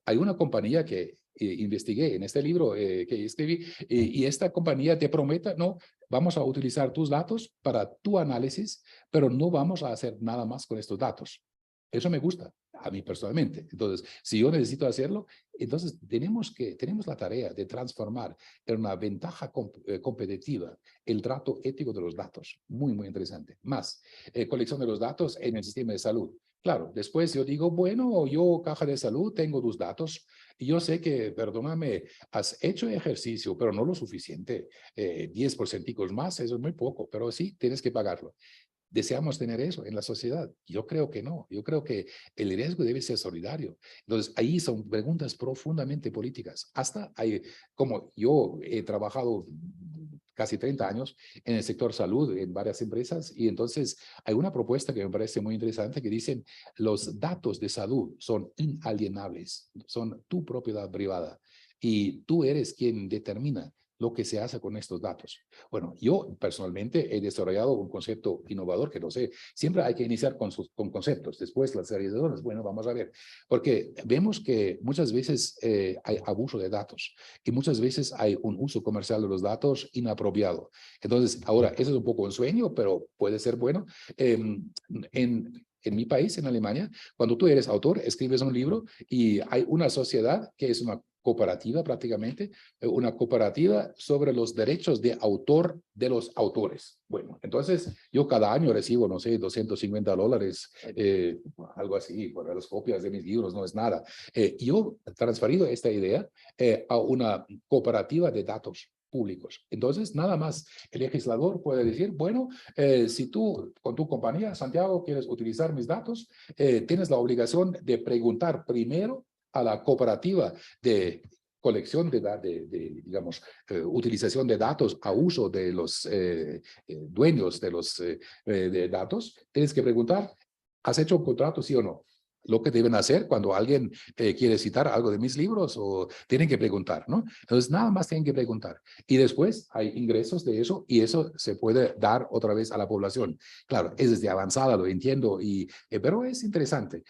Hay una compañía que investigué en este libro que escribí y esta compañía te promete, no, vamos a utilizar tus datos para tu análisis, pero no vamos a hacer nada más con estos datos. Eso me gusta. a mí personalmente. Entonces, si yo necesito hacerlo, entonces tenemos la tarea de transformar en una ventaja competitiva el trato ético de los datos. Muy, muy interesante. Más, colección de los datos en el sistema de salud. Claro, después yo digo, bueno, yo, caja de salud, tengo tus datos y yo sé que, perdóname, has hecho ejercicio, pero no lo suficiente. 10% más, eso es muy poco, pero sí, tienes que pagarlo. ¿Deseamos tener eso en la sociedad? Yo creo que no. Yo creo que el riesgo debe ser solidario. Entonces, ahí son preguntas profundamente políticas. Hasta hay, como yo he trabajado casi 30 años en el sector salud, en varias empresas, y entonces hay una propuesta que me parece muy interesante que dicen los datos de salud son inalienables, son tu propiedad privada, y tú eres quien determina lo que se hace con estos datos. Bueno, yo personalmente he desarrollado un concepto innovador que no sé, siempre hay que iniciar con conceptos, después las realizaciones, bueno, vamos a ver, porque vemos que muchas veces hay abuso de datos y muchas veces hay un uso comercial de los datos inapropiado. Entonces, ahora, eso es un poco un sueño, pero puede ser bueno. En mi país, en Alemania, cuando tú eres autor, escribes un libro y hay una sociedad que es una cooperativa prácticamente, una cooperativa sobre los derechos de autor de los autores. Bueno, entonces yo cada año recibo, no sé, $250, algo así, por las copias de mis libros, no es nada. Yo he transferido esta idea a una cooperativa de datos públicos. Entonces, nada más el legislador puede decir, bueno, si tú con tu compañía, Santiago, quieres utilizar mis datos, tienes la obligación de preguntar primero a la cooperativa de colección digamos, utilización de datos a uso de los dueños de los de datos, tienes que preguntar, ¿has hecho un contrato, sí o no? Lo que deben hacer cuando alguien quiere citar algo de mis libros o tienen que preguntar, ¿no? Entonces, nada más tienen que preguntar. Y después hay ingresos de eso y eso se puede dar otra vez a la población. Claro, es desde avanzada, lo entiendo, pero es interesante.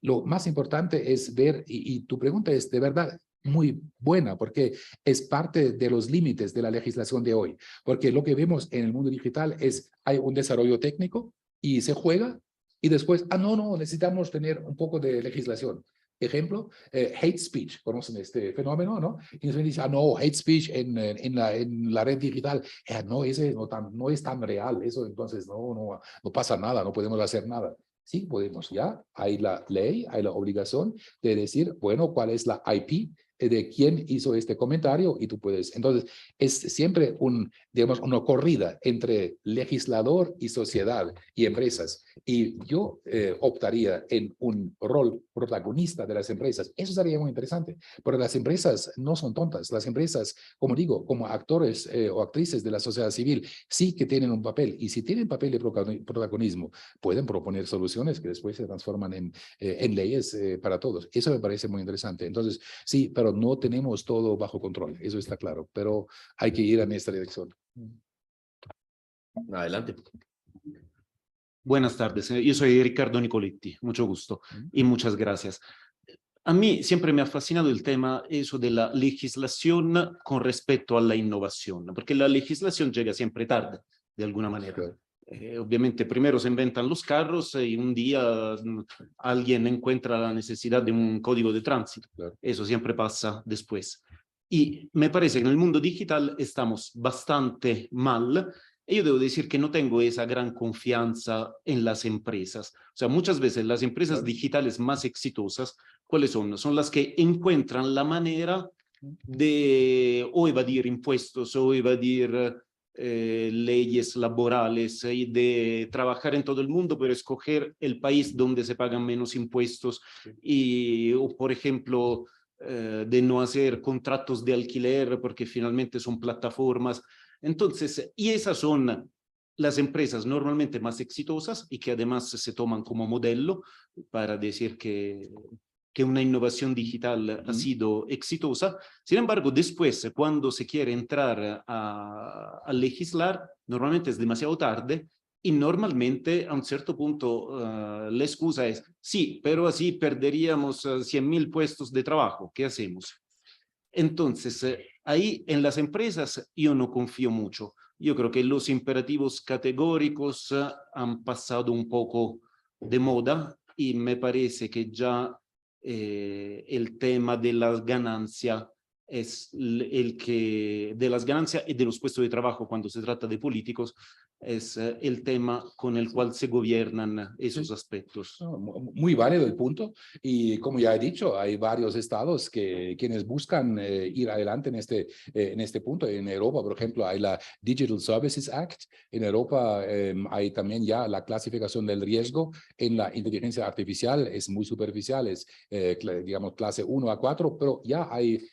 Lo más importante es ver, y tu pregunta es de verdad muy buena, porque es parte de los límites de la legislación de hoy. Porque lo que vemos en el mundo digital es, hay un desarrollo técnico y se juega, y después, no, necesitamos tener un poco de legislación. Ejemplo, hate speech, conocen este fenómeno, ¿no? Y se dice, no, hate speech en la red digital, no, ese no es tan real, eso entonces no pasa nada, no podemos hacer nada. Sí, podemos, ya, hay la ley, hay la obligación de decir, bueno, cuál es la IP de quién hizo este comentario y tú puedes. Entonces, es siempre digamos, una corrida entre legislador y sociedad y empresas. Y yo optaría en un rol protagonista de las empresas. Eso sería muy interesante, porque las empresas no son tontas. Las empresas, como digo, como actores o actrices de la sociedad civil, sí que tienen un papel. Y si tienen papel de protagonismo, pueden proponer soluciones que después se transforman en leyes para todos. Eso me parece muy interesante. Entonces, sí, pero no tenemos todo bajo control, eso está claro, pero hay que ir en esta dirección. Adelante. Buenas tardes, yo soy Ricardo Nicoletti, mucho gusto y muchas gracias. A mí siempre me ha fascinado el tema eso de la legislación con respecto a la innovación, porque la legislación llega siempre tarde, de alguna manera. Obviamente primero se inventan los carros y un día alguien encuentra la necesidad de un código de tránsito. Claro. Eso siempre pasa después. Y me parece que en el mundo digital estamos bastante mal. Y yo debo decir que no tengo esa gran confianza en las empresas. O sea, muchas veces las empresas digitales más exitosas, ¿cuáles son? Son las que encuentran la manera de o evadir impuestos o evadir leyes laborales y de trabajar en todo el mundo, pero escoger el país donde se pagan menos impuestos o, por ejemplo, de no hacer contratos de alquiler porque finalmente son plataformas. Entonces, y esas son las empresas normalmente más exitosas y que además se toman como modelo para decir que una innovación digital ha sido exitosa. Sin embargo, después, cuando se quiere entrar a legislar, normalmente es demasiado tarde y normalmente a un cierto punto la excusa es, sí, pero así perderíamos 100.000 puestos de trabajo. ¿Qué hacemos? Entonces, ahí en las empresas yo no confío mucho. Yo creo que los imperativos categóricos han pasado un poco de moda y me parece que ya el tema de las ganancias es el que, de las ganancias y de los puestos de trabajo cuando se trata de políticos, es el tema con el cual se gobiernan esos aspectos. No, muy válido el punto, y como ya he dicho, hay varios estados quienes buscan ir adelante en este punto. En Europa, por ejemplo, hay la Digital Services Act. En Europa hay también ya la clasificación del riesgo en la inteligencia artificial. Es muy superficial, es digamos clase 1 a 4, pero ya hay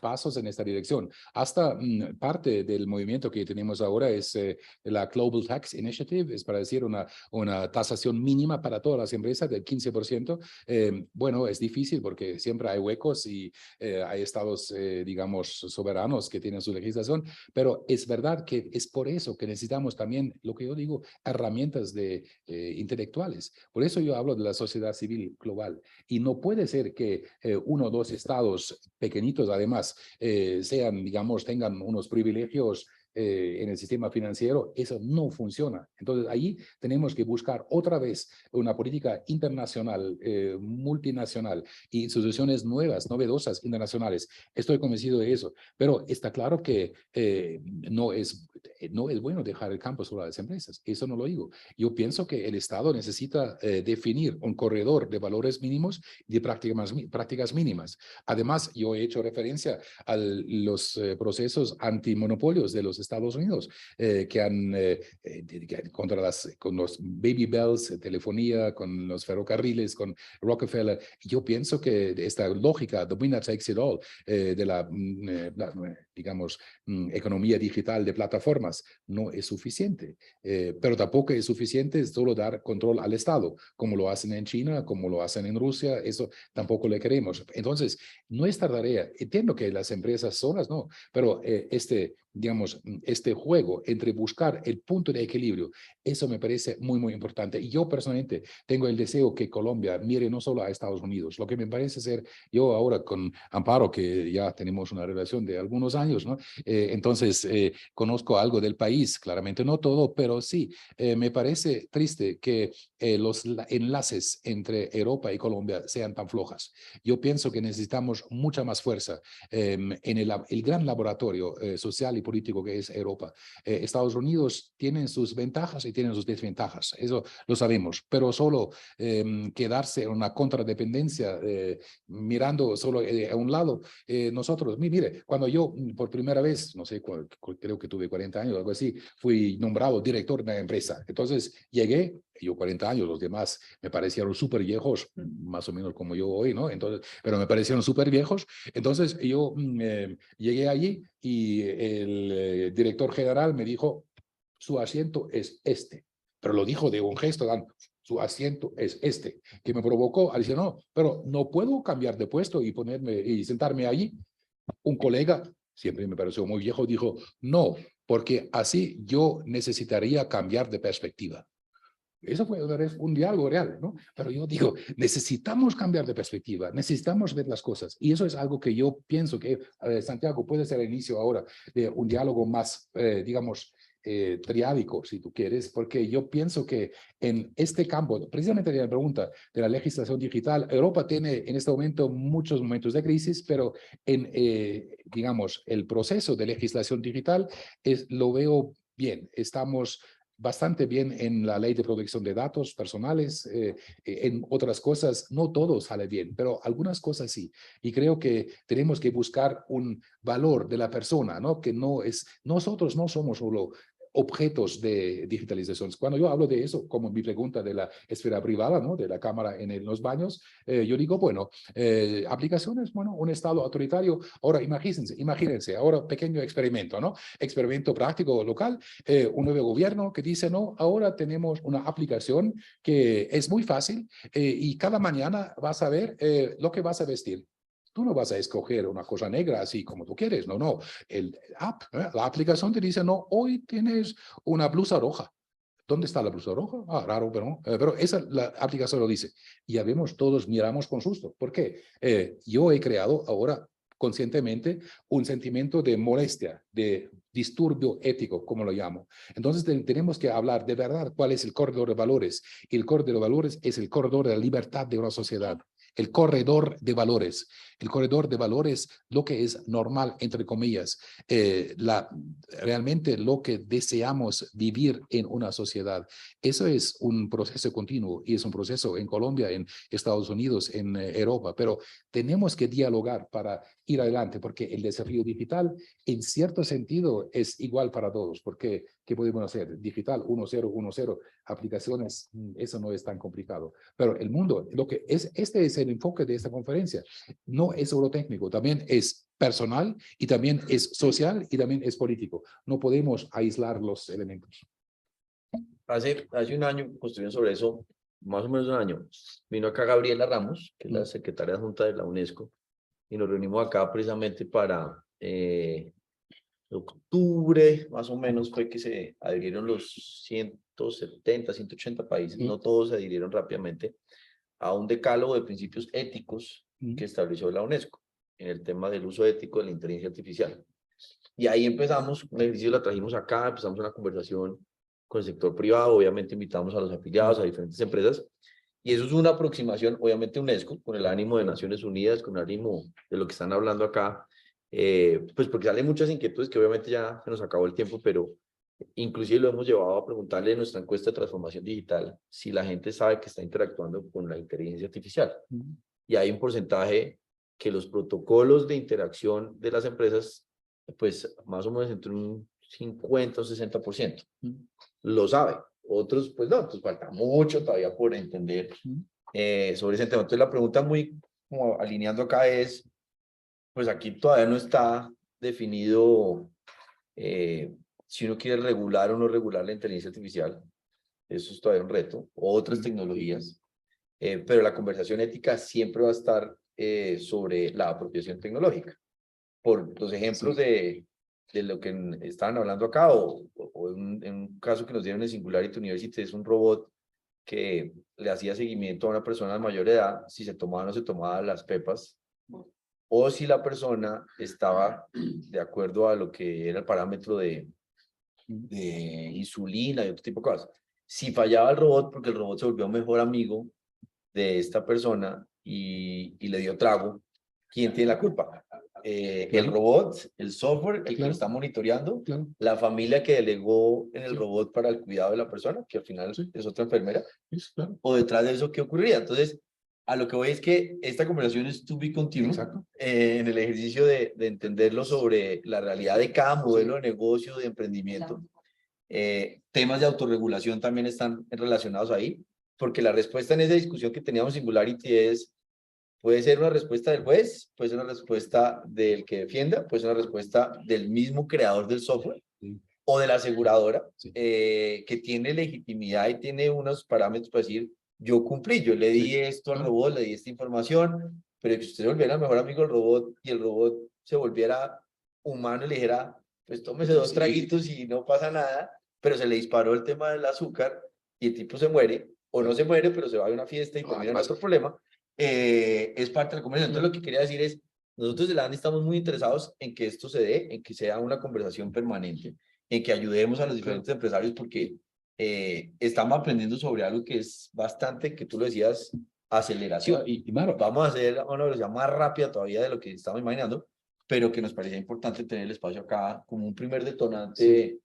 pasos en esta dirección. Hasta parte del movimiento que tenemos ahora es la Global Tax Initiative, es para decir una tasación mínima para todas las empresas del 15%. Bueno, es difícil porque siempre hay huecos y hay estados, digamos, soberanos que tienen su legislación, pero es verdad que es por eso que necesitamos también, lo que yo digo, herramientas intelectuales. Por eso yo hablo de la sociedad civil global. Y no puede ser que 1 o 2 estados pequeñitos, además, tengan unos privilegios en el sistema financiero. Eso no funciona. Entonces, ahí tenemos que buscar otra vez una política internacional, multinacional, y instituciones nuevas, novedosas, internacionales. Estoy convencido de eso, pero está claro que no es bueno dejar el campo solo a las empresas. Eso no lo digo. Yo pienso que el Estado necesita definir un corredor de valores mínimos y de prácticas mínimas. Además, yo he hecho referencia a los procesos antimonopolios de los Estados Unidos, que han con los baby bells, telefonía, con los ferrocarriles, con Rockefeller. Yo pienso que esta lógica, the winner takes it all, de la economía digital de plataformas, no es suficiente. Pero tampoco es suficiente solo dar control al Estado, como lo hacen en China, como lo hacen en Rusia. Eso tampoco le queremos. Entonces, nuestra tarea, entiendo que las empresas solas no, pero este juego entre buscar el punto de equilibrio, eso me parece muy, muy importante. Y yo personalmente tengo el deseo que Colombia mire no solo a Estados Unidos, lo que me parece ser, yo ahora con Amparo, que ya tenemos una relación de algunos años, ¿no? Entonces, conozco algo del país, claramente no todo, pero sí, me parece triste que los enlaces entre Europa y Colombia sean tan flojas. Yo pienso que necesitamos mucha más fuerza en el gran laboratorio social y político que es Europa. Estados Unidos tienen sus ventajas y tienen sus desventajas, eso lo sabemos, pero solo quedarse en una contradependencia, mirando solo a un lado. Nosotros, mire, cuando yo por primera vez, no sé, creo que tuve 40 años o algo así, fui nombrado director de una empresa. Entonces llegué, yo 40 años, los demás me parecieron súper viejos, más o menos como yo hoy, ¿no? Entonces, pero me parecieron súper viejos. Entonces yo llegué allí y el director general me dijo, su asiento es este. Pero lo dijo de un gesto, su asiento es este, que me provocó a decir, no, pero no puedo cambiar de puesto y ponerme y sentarme allí. Un colega, siempre me pareció muy viejo, dijo, no, porque así yo necesitaría cambiar de perspectiva. Eso fue un diálogo real, ¿no? Pero yo digo, necesitamos cambiar de perspectiva, necesitamos ver las cosas. Y eso es algo que yo pienso que Santiago puede ser el inicio ahora de un diálogo más, digamos, triádico, si tú quieres, porque yo pienso que en este campo, precisamente la pregunta de la legislación digital, Europa tiene en este momento muchos momentos de crisis, pero en, digamos, el proceso de legislación digital lo veo bien. Estamos bastante bien en la ley de protección de datos personales, en otras cosas no todo sale bien, pero algunas cosas sí. Y creo que tenemos que buscar un valor de la persona, ¿no? Que nosotros no somos solo objetos de digitalización. Cuando yo hablo de eso, como mi pregunta de la esfera privada, ¿no? De la cámara en los baños, yo digo, bueno, aplicaciones, bueno, un estado autoritario. Ahora, imagínense, ahora pequeño experimento, ¿no? Experimento práctico local, un nuevo gobierno que dice, no, ahora tenemos una aplicación que es muy fácil y cada mañana vas a ver lo que vas a vestir. Tú no vas a escoger una cosa negra así como tú quieres, no. La aplicación te dice, no, hoy tienes una blusa roja. ¿Dónde está la blusa roja? Ah, raro, pero la aplicación lo dice. Y ya vemos, todos miramos con susto. ¿Por qué? Yo he creado ahora conscientemente un sentimiento de molestia, de disturbio ético, como lo llamo. Entonces tenemos que hablar de verdad cuál es el corredor de valores. Y el corredor de valores es el corredor de la libertad de una sociedad. El corredor de valores. El corredor de valores, lo que es normal, entre comillas, realmente lo que deseamos vivir en una sociedad. Eso es un proceso continuo y es un proceso en Colombia, en Estados Unidos, en Europa, pero tenemos que dialogar para ir adelante, porque el desafío digital, en cierto sentido, es igual para todos, porque ¿qué podemos hacer? Digital, 1.0, aplicaciones, eso no es tan complicado. Pero el mundo, este es el enfoque de esta conferencia. No es solo técnico, también es personal y también es social y también es político. No podemos aislar los elementos. Hace un año construyeron sobre eso, más o menos un año. Vino acá Gabriela Ramos, que es la secretaria adjunta de la UNESCO, y nos reunimos acá precisamente para octubre, más o menos, fue que se adhirieron los 170, 180 países, no todos se adhirieron rápidamente, a un decálogo de principios éticos que estableció la UNESCO en el tema del uso ético de la inteligencia artificial. Y ahí empezamos, un ejercicio la trajimos acá, empezamos una conversación con el sector privado, obviamente invitamos a los afiliados, a diferentes empresas, y eso es una aproximación, obviamente UNESCO, con el ánimo de Naciones Unidas, con el ánimo de lo que están hablando acá, pues porque salen muchas inquietudes que obviamente ya se nos acabó el tiempo, pero inclusive lo hemos llevado a preguntarle en nuestra encuesta de transformación digital si la gente sabe que está interactuando con la inteligencia artificial. Y hay un porcentaje que los protocolos de interacción de las empresas, pues más o menos entre un 50 o 60%. Lo sabe. Otros, pues no, pues falta mucho todavía por entender sobre ese tema. Entonces la pregunta muy como alineando acá es, pues aquí todavía no está definido si uno quiere regular o no regular la inteligencia artificial. Eso es todavía un reto. Otras tecnologías. Pero la conversación ética siempre va a estar sobre la apropiación tecnológica. Por los ejemplos de lo que estaban hablando acá, o en un caso que nos dieron en Singularity University, es un robot que le hacía seguimiento a una persona de mayor edad, si se tomaba o no se tomaba las pepas, o si la persona estaba de acuerdo a lo que era el parámetro de insulina y otro tipo de cosas. Si fallaba el robot, porque el robot se volvió un mejor amigo de esta persona y le dio trago, ¿quién tiene la culpa? El robot, el software, el que lo está monitoreando, la familia que delegó en el robot para el cuidado de la persona, que al final es otra enfermera, o detrás de eso, ¿qué ocurriría? Entonces, a lo que voy es que esta conversación es to be continued, en el ejercicio de entenderlo sobre la realidad de cada modelo de negocio, de emprendimiento. Temas de autorregulación también están relacionados ahí, porque la respuesta en esa discusión que teníamos Singularity es, puede ser una respuesta del juez, puede ser una respuesta del que defienda, puede ser una respuesta del mismo creador del software o de la aseguradora, que tiene legitimidad y tiene unos parámetros para decir, yo cumplí, yo le di esto al robot, le di esta información, pero que usted se volviera el mejor amigo del robot y el robot se volviera humano y le dijera, pues tómese 2 traguitos y no pasa nada, pero se le disparó el tema del azúcar y el tipo se muere, o no se muere, pero se va a una fiesta y termina en otro problema, es parte de la conversación. Entonces lo que quería decir es, nosotros de la ANDI estamos muy interesados en que esto se dé, en que sea una conversación permanente, en que ayudemos a los diferentes empresarios, porque estamos aprendiendo sobre algo que es bastante, que tú lo decías, aceleración. Y vamos a hacer una velocidad más rápida todavía de lo que estamos imaginando, pero que nos parecía importante tener el espacio acá como un primer detonante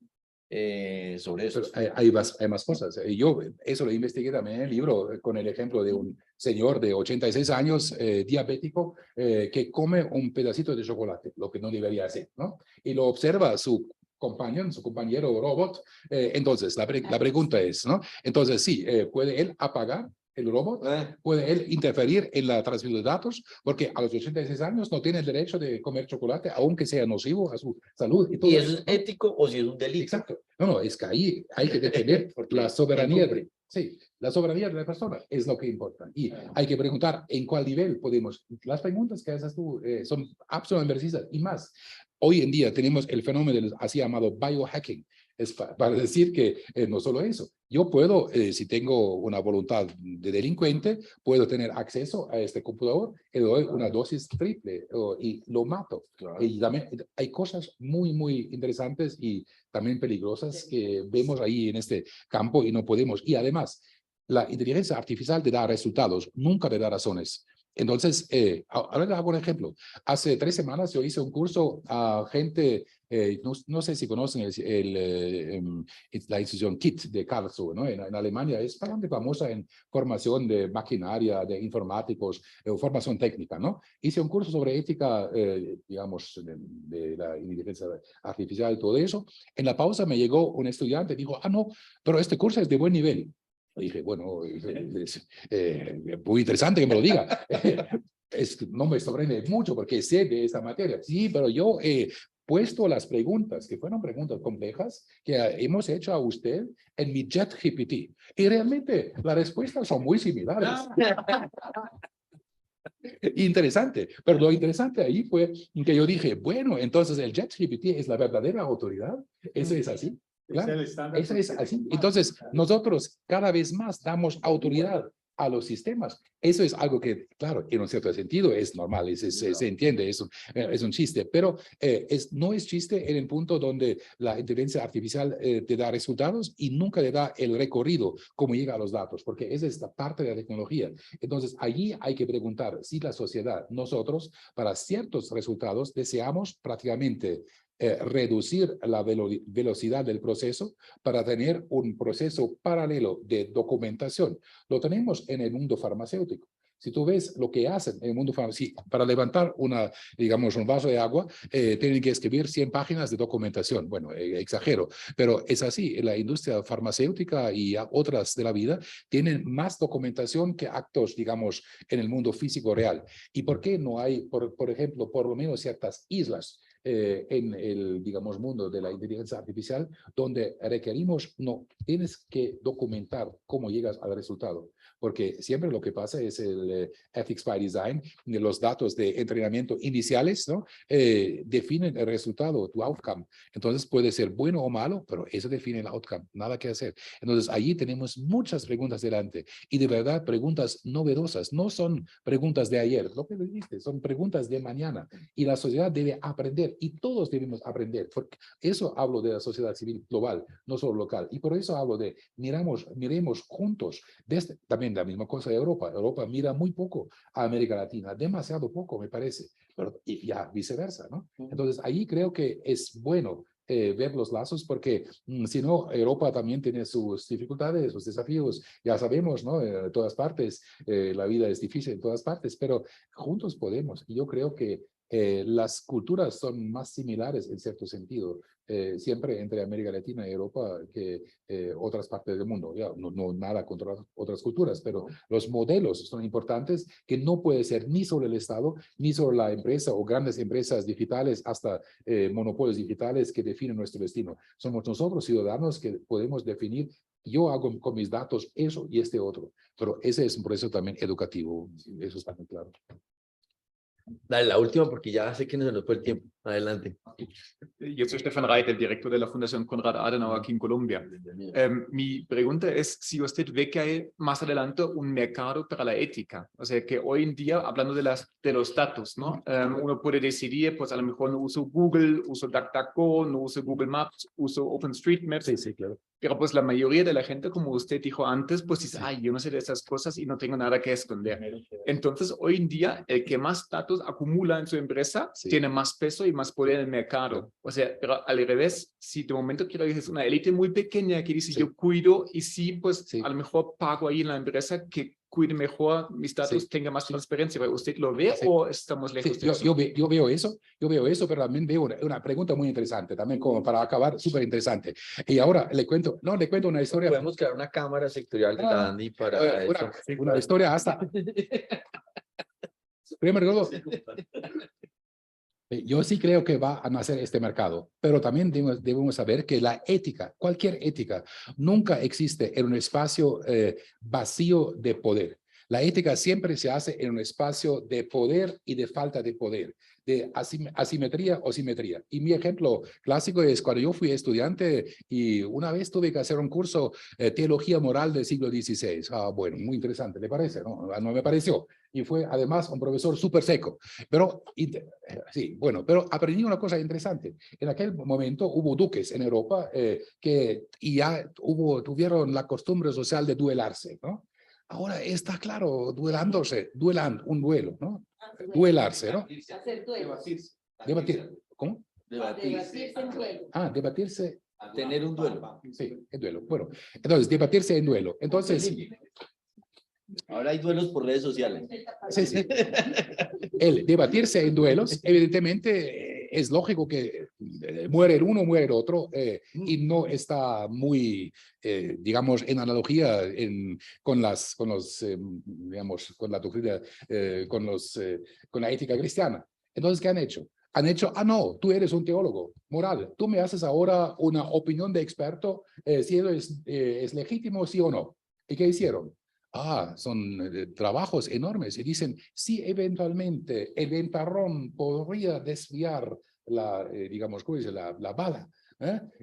sobre eso. Hay más cosas. Yo eso lo investigué también en el libro con el ejemplo de un señor de 86 años diabético que come un pedacito de chocolate, lo que no debería hacer, ¿no? Y lo observa su compañero robot. Entonces, la pregunta es, ¿no? Entonces, sí, ¿puede él apagar el robot? ¿Puede él interferir en la transmisión de datos? Porque a los 86 años no tiene el derecho de comer chocolate, aunque sea nocivo a su salud. ¿Y eso es ético o si es un delito? Exacto. No, es que ahí hay que defender la soberanía. Sí, la soberanía de la persona es lo que importa. Y hay que preguntar en cuál nivel podemos. Las preguntas que haces tú son absolutamente precisas y más. Hoy en día tenemos el fenómeno del así llamado biohacking. Es para decir que no solo eso. Yo puedo, si tengo una voluntad de delincuente, puedo tener acceso a este computador, le doy una dosis triple y lo mato. Claro. Y también hay cosas muy, muy interesantes y también peligrosas que vemos ahí en este campo y no podemos. Y además, la inteligencia artificial te da resultados, nunca te da razones. Entonces, ahora le hago un ejemplo. Hace 3 semanas yo hice un curso a gente, no sé si conocen la institución KIT de Karlsruhe, ¿no? En Alemania es bastante famosa en formación de maquinaria, de informáticos, formación técnica, ¿no? Hice un curso sobre ética, digamos, de la inteligencia artificial y todo eso. En la pausa me llegó un estudiante y dijo, no, pero este curso es de buen nivel. Dije, bueno, es muy interesante que me lo diga. No me sorprende mucho porque sé de esta materia. Sí, pero yo he puesto las preguntas, que fueron preguntas complejas, que hemos hecho a usted en mi ChatGPT. Y realmente las respuestas son muy similares. Interesante, pero lo interesante ahí fue que yo dije, bueno, entonces el ChatGPT es la verdadera autoridad. Eso es así. Claro, eso es así. Entonces, nosotros cada vez más damos autoridad a los sistemas. Eso es algo que, claro, en un cierto sentido es normal, se entiende, es un chiste, pero no es chiste en el punto donde la inteligencia artificial te da resultados y nunca te da el recorrido, cómo llega a los datos, porque esa es la parte de la tecnología. Entonces, allí hay que preguntar si la sociedad, nosotros, para ciertos resultados, deseamos prácticamente reducir la velocidad del proceso para tener un proceso paralelo de documentación. Lo tenemos en el mundo farmacéutico. Si tú ves lo que hacen en el mundo farmacéutico, para levantar digamos, un vaso de agua, tienen que escribir 100 páginas de documentación. Bueno, exagero, pero es así. La industria farmacéutica y otras de la vida tienen más documentación que actos, digamos, en el mundo físico real. ¿Y por qué no hay, por ejemplo, por lo menos ciertas islas en el, digamos, mundo de la inteligencia artificial, donde requerimos, no, tienes que documentar cómo llegas al resultado? Porque siempre lo que pasa es el Ethics by Design, los datos de entrenamiento iniciales, ¿no? Definen el resultado, tu outcome. Entonces puede ser bueno o malo, pero eso define el outcome, nada que hacer. Entonces allí tenemos muchas preguntas delante y de verdad preguntas novedosas, no son preguntas de ayer, lo que le dijiste, son preguntas de mañana y la sociedad debe aprender y todos debemos aprender. Porque eso hablo de la sociedad civil global, no solo local. Y por eso hablo de miremos juntos, también la misma cosa de Europa. Europa mira muy poco a América Latina, demasiado poco me parece, pero y ya viceversa, ¿no? Entonces ahí creo que es bueno ver los lazos, porque si no, Europa también tiene sus dificultades, sus desafíos, ya sabemos, ¿no? En todas partes, la vida es difícil en todas partes, pero juntos podemos. Y yo creo que las culturas son más similares en cierto sentido, siempre entre América Latina y Europa que otras partes del mundo. Ya, no nada contra otras culturas, pero los modelos son importantes, que no puede ser ni sobre el Estado, ni sobre la empresa o grandes empresas digitales, hasta monopolios digitales que definen nuestro destino. Somos nosotros, ciudadanos, que podemos definir. Yo hago con mis datos eso y este otro, pero ese es un proceso también educativo, eso está muy claro. Dale, la última porque ya sé que no se nos fue el tiempo. Adelante. Yo soy Stefan Reit, el director de la Fundación Konrad Adenauer aquí en Colombia. Mi pregunta es si usted ve que hay más adelante un mercado para la ética. O sea, que hoy en día, hablando de los datos, ¿no? Uno puede decidir, pues a lo mejor no uso Google, uso DuckDuckGo, no uso Google Maps, uso OpenStreetMap. Sí, sí, claro. Pero pues la mayoría de la gente, como usted dijo antes, pues dice, ay, yo no sé de esas cosas y no tengo nada que esconder. Entonces, hoy en día, el que más datos acumula en su empresa tiene más peso y más poder en el mercado. O sea, pero al revés, si de momento quiero decir, es una élite muy pequeña que dice, yo cuido y sí, pues a lo mejor pago ahí en la empresa que cuide mejor mis datos, tenga más transparencia. ¿Usted lo ve o estamos lejos de eso? Yo veo eso, pero también veo una pregunta muy interesante, también como para acabar, súper interesante. Y ahora le cuento una historia. Podemos crear una cámara sectorial de la Andy para una historia hasta. Primero, yo sí creo que va a nacer este mercado, pero también debemos saber que la ética, cualquier ética, nunca existe en un espacio vacío de poder. La ética siempre se hace en un espacio de poder y de falta de poder, de asimetría o simetría. Y mi ejemplo clásico es cuando yo fui estudiante y una vez tuve que hacer un curso teología moral del siglo XVI. Bueno, muy interesante, ¿le parece? No, no me pareció. Y fue además un profesor súper seco. Pero, sí, bueno, pero aprendí una cosa interesante. En aquel momento hubo duques en Europa y ya tuvieron la costumbre social de duelarse, ¿no? Ahora está claro, un duelo, ¿no? Duelarse, ¿no? Hacer duelo. Debatir, ¿cómo? Debatirse en duelo. Debatirse. Tener un duelo. Sí, en duelo. Bueno, entonces, debatirse en duelo. Entonces, ahora hay duelos por redes sociales. sí, sí. El debatirse en duelos, evidentemente, es lógico que muere el uno, muere el otro, y no está muy, digamos, en analogía con digamos, con la doctrina, con la ética cristiana. Entonces, ¿qué han hecho? Han hecho, no, tú eres un teólogo moral, tú me haces ahora una opinión de experto, si eso es legítimo, sí o no. ¿Y qué hicieron? Son trabajos enormes y dicen, si eventualmente el ventarrón podría desviar digamos, ¿cómo dice? La bala,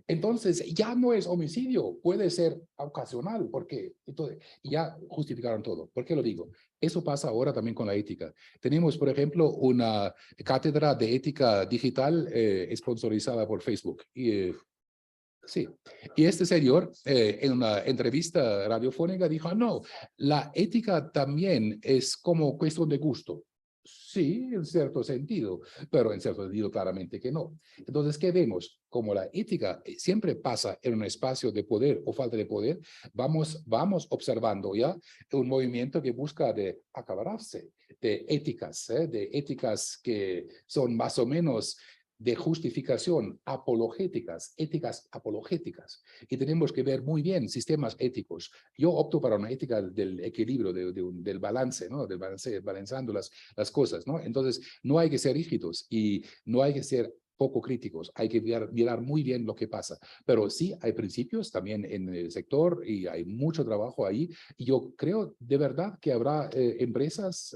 entonces ya no es homicidio, puede ser ocasional, porque entonces ya justificaron todo. ¿Por qué lo digo? Eso pasa ahora también con la ética. Tenemos, por ejemplo, una cátedra de ética digital sponsorizada por Facebook. Sí, y este señor en una entrevista radiofónica dijo, no, la ética también es como cuestión de gusto. Sí, en cierto sentido, pero en cierto sentido claramente que no. Entonces, ¿qué vemos? Como la ética siempre pasa en un espacio de poder o falta de poder, vamos observando ya un movimiento que busca de acabarse de éticas que son más o menos de justificación apologéticas, éticas apologéticas. Y tenemos que ver muy bien sistemas éticos. Yo opto para una ética del equilibrio, del balance, ¿no? Del balance, balanceando las cosas, ¿no? Entonces, no hay que ser rígidos y no hay que ser poco críticos, hay que mirar muy bien lo que pasa. Pero sí, hay principios también en el sector y hay mucho trabajo ahí. Y yo creo de verdad que habrá empresas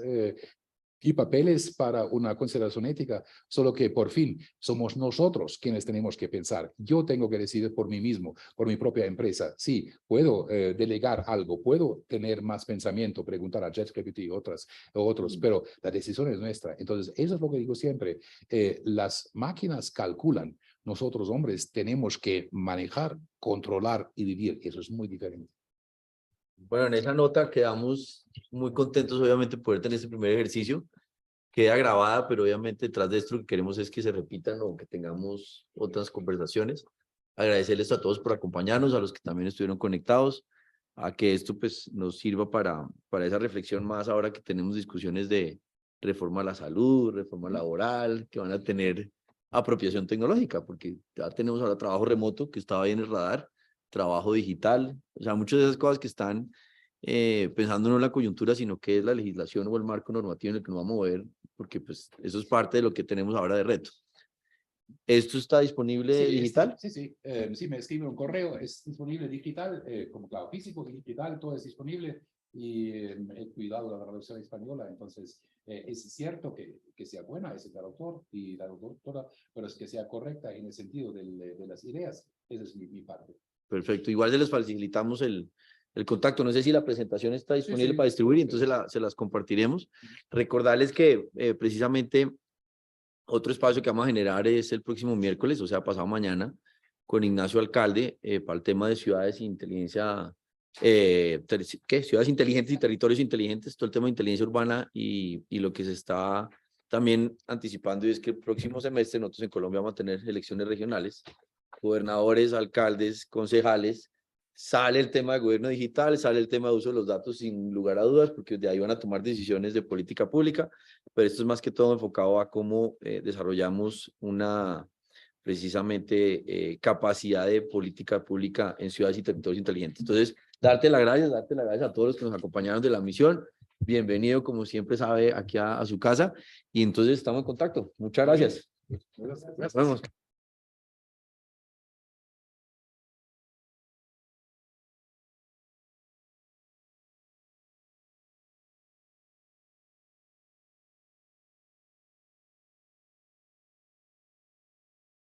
y papeles para una consideración ética, solo que por fin somos nosotros quienes tenemos que pensar. Yo tengo que decidir por mí mismo, por mi propia empresa. Sí, puedo delegar algo, puedo tener más pensamiento, preguntar a ChatGPT y otros, pero la decisión es nuestra. Entonces, eso es lo que digo siempre. Las máquinas calculan, nosotros hombres tenemos que manejar, controlar y vivir. Eso es muy diferente. Bueno, en esa nota quedamos muy contentos, obviamente, de poder tener este primer ejercicio. Queda grabada, pero obviamente detrás de esto lo que queremos es que se repitan o que tengamos otras conversaciones. Agradecerles a todos por acompañarnos, a los que también estuvieron conectados, a que esto pues nos sirva para esa reflexión más ahora que tenemos discusiones de reforma a la salud, reforma laboral, que van a tener apropiación tecnológica, porque ya tenemos ahora trabajo remoto que estaba ahí en el radar, trabajo digital, o sea, muchas de esas cosas que están pensando no en la coyuntura, sino que es la legislación o el marco normativo en el que nos vamos a mover, porque pues eso es parte de lo que tenemos ahora de reto. ¿Esto está disponible digital? Sí, sí, me escribe un correo, es disponible digital, como claro, físico, digital, todo es disponible, y he cuidado la traducción española, entonces es cierto que sea buena ese traductor y la doctora, pero es que sea correcta en el sentido de las ideas, esa es mi parte. Perfecto, igual se les facilitamos el contacto. No sé si la presentación está disponible para distribuir, y entonces se las compartiremos. Recordarles que precisamente otro espacio que vamos a generar es el próximo miércoles, o sea, pasado mañana, con Ignacio Alcalde, para el tema de ciudades e inteligencia, ciudades inteligentes y territorios inteligentes, todo el tema de inteligencia urbana y lo que se está también anticipando, y es que el próximo semestre nosotros en Colombia vamos a tener elecciones regionales, gobernadores, alcaldes, concejales. Sale el tema de gobierno digital, sale el tema de uso de los datos sin lugar a dudas, porque de ahí van a tomar decisiones de política pública, pero esto es más que todo enfocado a cómo desarrollamos una, precisamente, capacidad de política pública en ciudades y territorios inteligentes. Entonces, darte las gracias a todos los que nos acompañaron de la misión. Bienvenido, como siempre sabe, aquí a su casa, y entonces estamos en contacto. Muchas gracias. Nos vemos.